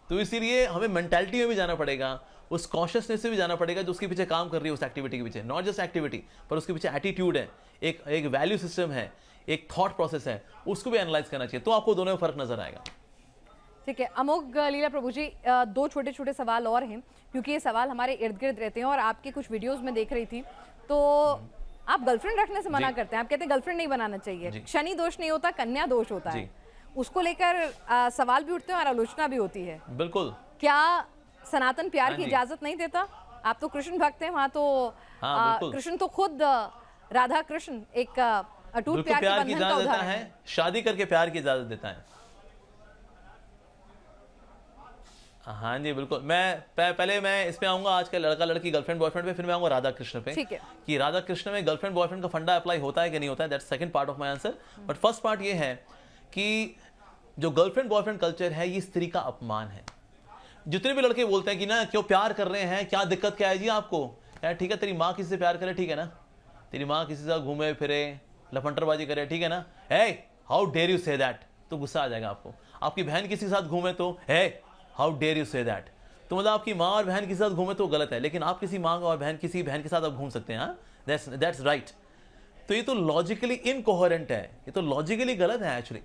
तो इसीलिए हमें मेंटालिटी में भी जाना पड़ेगा, उस कॉन्शियसनेस से भी जाना पड़ेगा जो उसके पीछे काम कर रही है, उस एक्टिविटी के पीछे। नॉट जस्ट एक्टिविटी, पर उसके पीछे एटीट्यूड है, एक वैल्यू सिस्टम है, एक थॉट प्रोसेस है, उसको भी एनालाइज करना चाहिए, तो आपको दोनों में फर्क नजर आएगा। ठीक है अमोघ लीला प्रभु जी, दो छोटे छोटे सवाल और हैं, क्योंकि ये सवाल हमारे इर्द गिर्द रहते हैं और आपकी कुछ वीडियोस में देख रही थी। तो आप गर्लफ्रेंड रखने से मना करते हैं, आप कहते हैं गर्लफ्रेंड नहीं बनाना चाहिए, शनि दोष नहीं होता, कन्या दोष होता है। उसको लेकर सवाल भी उठते हैं और आलोचना भी होती है। बिल्कुल, क्या सनातन प्यार की इजाजत नहीं देता? आप तो कृष्ण भक्त हैं, वहां तो कृष्ण तो खुद राधा कृष्ण एक अटूट प्यार के बंधन का उदाहरण है। शादी करके प्यार की इजाजत देता है। हाँ जी बिल्कुल, मैं पहले मैं इस पे आऊंगा आज के लड़का लड़की गर्लफ्रेंड बॉयफ्रेंड पे, फिर मैं आऊंगा राधा कृष्ण पे। ठीक है, कि राधा कृष्ण में गर्लफ्रेंड बॉयफ्रेंड का फंडा अप्लाई होता है कि नहीं होता है, that's second part of my answer. But first part ये है कि जो गर्लफ्रेंड बॉयफ्रेंड कल्चर है ये स्त्री का अपमान है। जितने भी लड़के बोलते हैं कि ना क्यों प्यार कर रहे हैं, क्या दिक्कत क्या है जी आपको, यार ठीक है तेरी माँ किसी से प्यार करे, ठीक है ना, तेरी माँ किसी से घूमे फिरे लफंटरबाजी करे, ठीक है ना, hey how dare you say that, तो गुस्सा आ जाएगा आपको। आपकी बहन किसी के साथ घूमे तो hey how dare you say that, तो मतलब आपकी माँ और बहन किसी के साथ घूमे तो गलत है, लेकिन आप किसी माँ और किसी बहन के साथ आप घूम सकते हैं। हाँ, दैट्स राइट। तो ये तो लॉजिकली इनकोहेरेंट है, ये तो लॉजिकली गलत है एक्चुअली।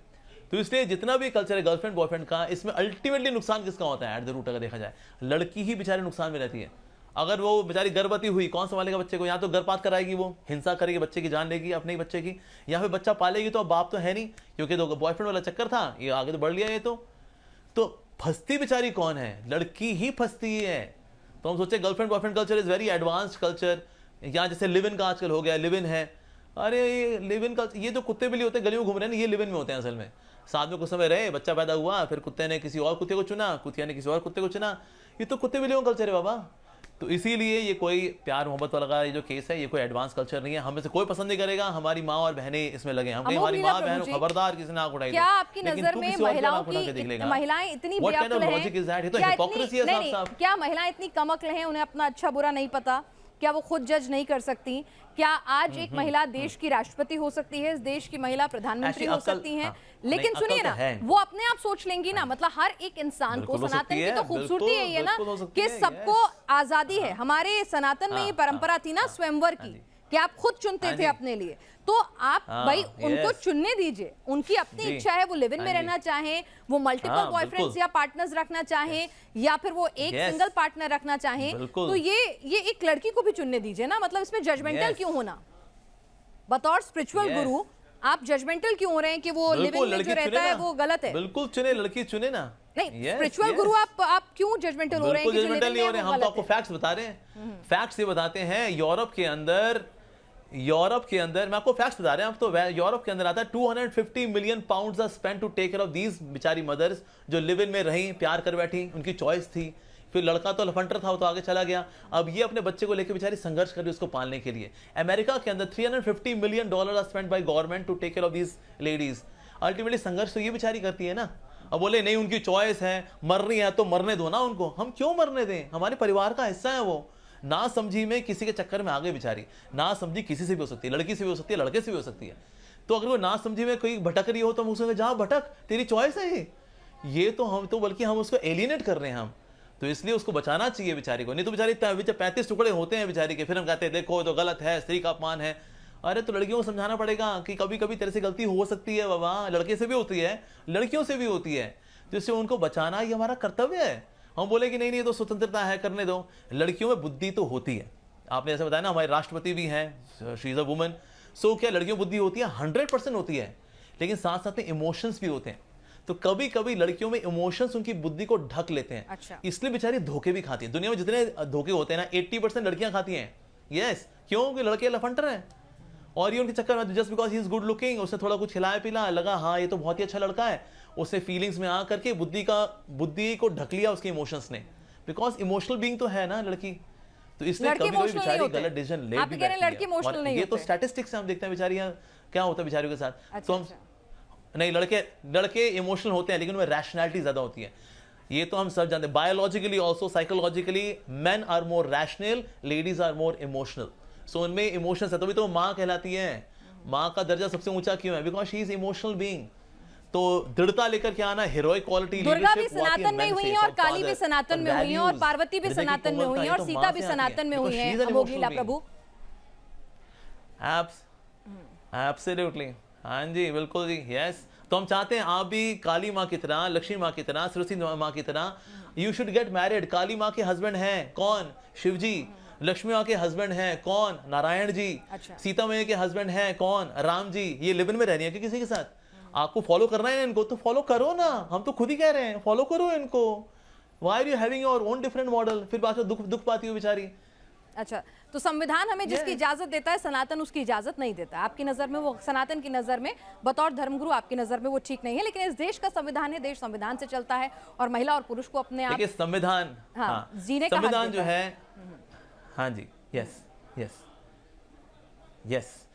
तो इसलिए जितना भी कल्चर है गर्लफ्रेंड बॉयफ्रेंड का, इसमें अल्टीमेटली नुकसान किसका होता है? एट द रूट अगर देखा जाए, लड़की ही बेचारी नुकसान में रहती है। अगर वो बेचारी गर्भवती हुई, कौन संभालेगा बच्चे को? या तो गर्भपात कराएगी, वो हिंसा करेगी, बच्चे की जान लेगी अपने ही बच्चे की, या फिर बच्चा पालेगी, तो अब बाप तो है नहीं, क्योंकि तो बॉयफ्रेंड वाला चक्कर था, ये आगे तो बढ़ लिया ये। तो फंसती बेचारी कौन है? लड़की ही फंसती है। तो हम सोचे girlfriend boyfriend culture is very advanced culture. यहाँ जैसे लिव इन का आजकल हो गया, लिव इन है, अरे ये लिव इन का, ये जो कुत्ते बिल्ली होते हैं गलियों में घूम रहे हैं, ये लिव इन में होते हैं असल में। साथ में कुछ समय रहे, बच्चा पैदा हुआ, फिर कुत्ते ने किसी और कुत्ते को चुना, कुतिया ने किसी और कुत्ते को चुना, ये तो कुत्ते बिल्लियों का कल्चर है बाबा। तो इसीलिए ये कोई प्यार मोहब्बत वाला ये जो केस है, ये कोई एडवांस कल्चर नहीं है। हमें से कोई पसंद नहीं करेगा हमारी माँ और बहनें इसमें लगे। हम कहीं अमोघ हमारी लीला माँ प्रभु बहन जी, खबरदार किसी ने आंख उठाई क्या तो। आपकी लेकिन नजर तू में किसी और की महिलाओं आंख उठा के देख की लेगा। महिलाएं इतनी What kind of बेअक्ल logic is that? हैं? ये तो क्या hypocrisy है नहीं, साफ नहीं, साफ। क्या महिलाएं इतनी कमअक्ल हैं, उन्हें अपना अच्छा बुरा नहीं पता? क्या वो खुद जज नहीं कर सकती? क्या आज एक महिला देश की राष्ट्रपति हो सकती है, इस देश की महिला प्रधानमंत्री हो अक्ल- सकती हैं? हाँ, लेकिन नहीं, सुनिए अक्ल ना, तो है। वो अपने आप सोच लेंगी ना। मतलब हर एक इंसान को, बिल्कुल हो सनातन सकती की है, तो खूबसूरती है ये ना बिल्कुल हो सकती कि है, सबको आजादी है। हमारे सनातन में ये परंपरा थी ना स्वयंवर की, कि आप खुद चुनते थे अपने लिए। तो आप भाई उनको चुनने दीजिए, उनकी अपनी इच्छा है, वो लिव इन में रहना चाहें, वो मल्टीपल बॉयफ्रेंड्स या पार्टनर्स रखना चाहें, या फिर वो एक सिंगल पार्टनर रखना चाहें, तो ये एक लड़की को भी चुनने दीजिए ना। मतलब इसमें जजमेंटल क्यों होना? बतौर स्पिरिचुअल गुरु आप जजमेंटल क्यों हो रहे हैं कि वो लिव इन में जो रहता है वो गलत है? बिल्कुल चुने, लड़की चुने ना। नहीं, स्पिरिचुअल गुरु आप क्यों जजमेंटल हो रहे हैं कि जो लिव इन में है वो हम तो गलत आपको है? फैक्ट्स बता रहे हैं। फैक्ट्स ये बताते हैं, यूरोप के अंदर मैं आपको फैक्ट्स बता रहे हैं। अब तो यूरोप के अंदर आता है 250 million pounds are spent to take care of these बेचारी मदर्स जो लिव इन में रही, प्यार कर बैठी, उनकी चॉइस थी। फिर लड़का तो लफंटर था, वो तो आगे चला गया। अब ये अपने बच्चे को लेकर बेचारी संघर्ष कर रही है उसको पालने के लिए। अमेरिका के अंदर $350 million are spent by government to take care of these ladies. Ultimately संघर्ष तो ये बेचारी करती है ना। अब बोले नहीं उनकी चॉइस है, मर रही है तो मरने दो ना उनको। हम क्यों मरने दें? हमारे परिवार का हिस्सा है वो। ना समझी में किसी के चक्कर में आ गई बेचारी। ना समझी किसी से भी हो सकती है, लड़की से भी हो सकती है, लड़के से भी हो सकती है। तो अगर वो ना समझी में कोई भटक रही हो तो हम उसको जहाँ भटक, तेरी चॉइस है ये तो हम तो बल्कि हम उसको एलिनेट कर रहे हैं हम। तो इसलिए उसको बचाना चाहिए बेचारी को। नहीं तो बेचारी 35 टुकड़े होते हैं बेचारी के, फिर हम कहते हैं देखो तो गलत है, स्त्री का अपमान है। अरे तो लड़कियों को समझाना पड़ेगा कि कभी कभी तेरे से गलती हो सकती है बाबा, लड़के से भी होती है, लड़कियों से भी होती है। तो इससे उनको बचाना ये हमारा कर्तव्य है। हम बोले कि नहीं नहीं तो स्वतंत्रता है, करने दो। लड़कियों में बुद्धि तो होती है। आपने ऐसे बताया ना, हमारे राष्ट्रपति भी हैं, शी इज अ वुमन। सो क्या लड़कियों बुद्धि होती है? 100% होती है। लेकिन साथ साथ में इमोशंस भी होते हैं। तो कभी कभी लड़कियों में इमोशंस उनकी बुद्धि को ढक लेते हैं। अच्छा। इसलिए बेचारी धोखे भी खाती है। दुनिया में जितने धोखे होते हैं ना, 80% लड़कियां खाती हैं। यस, क्यों? कि लड़के लफंटर हैं और ये उनके चक्कर में just because he is good looking, उसने थोड़ा कुछ खिलाया पिला, लगा हाँ ये तो बहुत ही अच्छा लड़का है, उसने फीलिंग्स में आ करके बुद्धि को ढक लिया उसके इमोशंस ने। बिकॉज इमोशनल बीइंग तो है ना लड़की। तो इसलिए कभी कभी बेचारी गलत डिसीजन ले भी बैठती है। और ये तो स्टैटिस्टिक्स से हम देखते हैं बेचारियां क्या होता है बेचारियों के साथ। तो हम नहीं, लड़के इमोशनल होते हैं लेकिन उनमें रैशनैलिटी ज्यादा होती है। ये तो हम सब जानते हैं। Biologically also psychologically men are more rational, ladies are more emotional. So उनमें इमोशंस है, तभी तो माँ कहलाती है। माँ का दर्जा सबसे ऊंचा क्यों है? Because she is emotional being. तो दृढ़ता लेकर के आना, हीरोइक क्वालिटी। दुर्गा भी सनातन में हुई है और काली भी सनातन में हुई है और पार्वती भी सनातन में हुई है और सीता भी सनातन में हुई है। अमोघ लीला प्रभु। एब्सोल्युटली, हाँ जी, बिल्कुल जी, यस। तो हम चाहते हैं आप भी काली माँ की तरह, लक्ष्मी माँ की तरह, सरस्वती माँ की तरह यू शुड गेट मैरिड। काली माँ के हस्बैंड हैं कौन? शिव जी। लक्ष्मी माँ के हस्बैंड हैं कौन? नारायण जी। अच्छा। सीता मैया के हस्बैंड हैं कौन? राम जी। ये लिव इन में रह रही है कि किसी के साथ? आपको फॉलो करना है इनको तो फॉलो करो ना। हम तो खुद ही कह रहे हैं फॉलो करो इनको। Why are you having your own different model? फिर बाद में दुख पाती हो बेचारी। अच्छा, तो संविधान हमें जिसकी इजाजत देता है, सनातन उसकी इजाजत नहीं देता। आपकी नजर में वो, सनातन की नजर में, बतौर धर्मगुरु आपकी नजर में वो ठीक नहीं है। लेकिन इस देश का संविधान है, देश संविधान से चलता है और महिला और पुरुष को अपने आप संविधान, हाँ, जीने का हक संविधान जो देता है, हाँ जी, यस यस यस,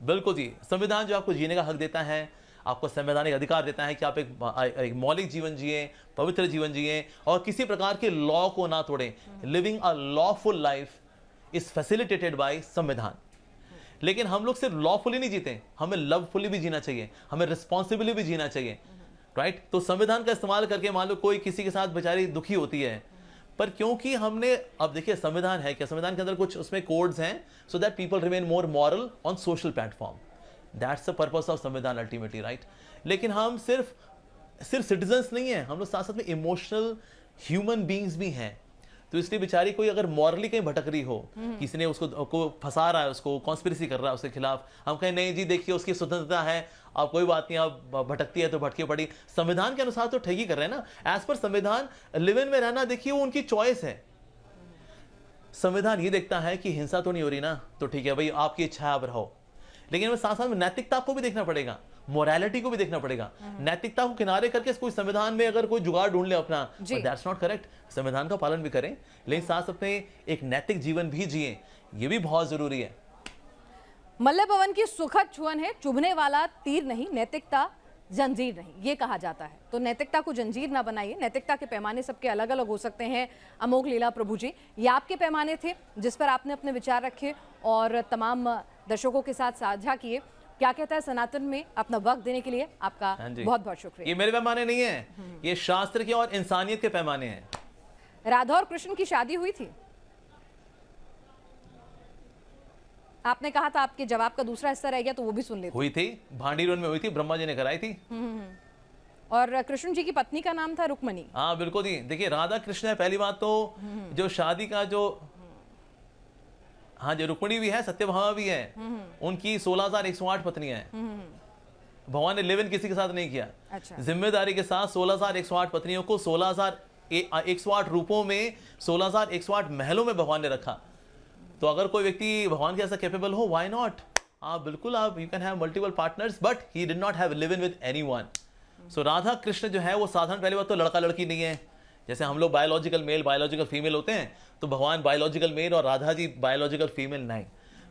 बिल्कुल जी। संविधान जो आपको जीने का हक देता है, आपको संवैधानिक अधिकार देता है कि आप एक मौलिक जीवन जिए, पवित्र जीवन जिए और किसी प्रकार के लॉ को ना तोड़ें। Living a lawful life is facilitated by samvidhan. लेकिन हम लोग सिर्फ लॉफुली नहीं जीते, हमें लवफुली भी जीना चाहिए, हमें रिस्पॉन्सिबली भी जीना चाहिए, राइट। तो संविधान का इस्तेमाल करके मान लो कोई किसी के साथ बेचारी दुखी होती है, पर क्योंकि हमने, अब देखिए संविधान है क्या, संविधान के अंदर कुछ उसमें कोड्स हैं so that people remain more moral on social platform. That's the purpose of संविधान अल्टीमेटली, राइट। लेकिन हम सिर्फ सिटीजन्स नहीं है, हम लोग साथ साथ में इमोशनल ह्यूमन बींग्स भी हैं। तो इसलिए बेचारी कोई अगर मॉरली कहीं भटक रही हो, किसी ने उसको फंसा रहा है, उसको कॉन्स्पिरेसी कर रहा है उसके खिलाफ, हम कहें नहीं जी देखिए उसकी स्वतंत्रता है, अब कोई बात नहीं, अब भटकती है तो भटके पड़ी। संविधान के अनुसार तो ठगी कर रहे हैं ना। एज पर संविधान लिव इन में रहना देखिए वो उनकी चॉइस है। संविधान ये देखता है कि हिंसा तो नहीं हो रही ना, तो ठीक है भाई आपकी इच्छा है आप रहो। लेकिन साथ साथ में नैतिकता को भी देखना पड़ेगा। मोरालिटी को भी देखना पड़ेगा, नैतिकता को किनारे करके कोई संविधान में अगर कोई जुगाड़ ढूंढ ले अपना, दैट्स नॉट करेक्ट। संविधान का पालन भी करें, लेकिन साथ अपने एक नैतिक जीवन भी जिए, ये भी बहुत जरूरी है। मल्ल भवन की सुखद छुअन है, चुभने वाला तीर नहीं, नैतिकता जंजीर नहीं, ये कहा जाता है। तो नैतिकता को जंजीर ना बनाइए। नैतिकता के पैमाने सबके अलग अलग हो सकते हैं। अमोघ लीला प्रभु जी, ये आपके पैमाने थे जिस पर आपने अपने विचार रखे और तमाम दर्शकों के साथ साझा किए। क्या कहता है सनातन में अपना वक्त देने के लिए आपका बहुत बहुत शुक्रिया। ये मेरे पैमाने नहीं है, ये शास्त्र के और इंसानियत के पैमाने हैं। राधा और कृष्ण की शादी हुई थी? आपने कहा था आपके जवाब का दूसरा हिस्सा रह गया, तो वो भी सुन लेते। हुई थी, भांडीरोन में हुई थी, ब्रह्मा जी ने कराई थी। और कृष्ण जी की पत्नी का नाम था रुक्मणी। हाँ बिल्कुल जी। देखिए राधा कृष्ण है, पहली बात तो जो शादी का जो, हाँ जो रुक्मणी भी है, सत्यभामा भी है, उनकी 16,108 पत्नियां हैं। भगवान ने लिव इन किसी के साथ नहीं किया। अच्छा। जिम्मेदारी के साथ 16,108 पत्नियों को 16,108 रूपों में 16,108 महलों में भगवान ने रखा। तो अगर कोई व्यक्ति भगवान के ऐसा कैपेबल हो, व्हाई नॉट? आप बिल्कुल, आप you can have multiple partners, but he did not have live in with anyone. So Radha Krishna जो है वो साधारण, पहली बात तो लड़का लड़की नहीं है। जैसे हम लोग बायोलॉजिकल मेल बायोलॉजिकल फीमेल होते हैं, तो भगवान बायोलॉजिकल मेल और राधा जी बायोलॉजिकल फीमेल नहीं।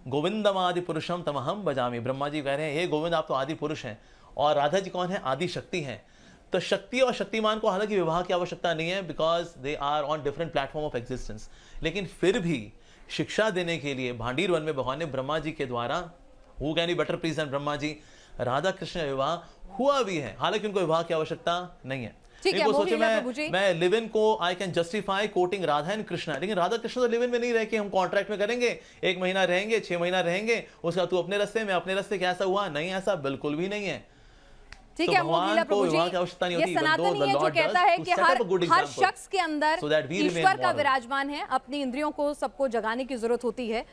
गोविंदम आदि पुरुषम तमहम भजामि। ब्रह्मा जी कह रहे हैं हे गोविंद आप तो आदि पुरुष हैं, और राधा जी कौन है? आदि शक्ति हैं। तो शक्ति और शक्तिमान को हालांकि विवाह की आवश्यकता नहीं है, because they are on different platform of existence. लेकिन फिर भी शिक्षा देने के लिए भांडीर वन में भगवान ने ब्रह्मा जी के द्वारा, who can be better please then Brahma ji, Radha Krishna विवाह हुआ भी है। हालांकि उनको विवाह की आवश्यकता नहीं है। सोचे मैं लिव इन को I can justify coating Radha and Krishna, लेकिन राधा कृष्ण तो लिव इन में नहीं रह के हम कॉन्ट्रैक्ट में करेंगे, 1 महीना रहेंगे, 6 महीना रहेंगे, उसका तू अपने रास्ते में अपने रास्ते, क्या ऐसा हुआ? नहीं, ऐसा बिल्कुल भी नहीं है। ठीक है लीला प्रभु जी, ये सनातन ही है जो कहता है कि हर शख्स के अंदर ईश्वर का विराजमान है। अपनी इंद्रियों को सबको जगाने की जरूरत होती है।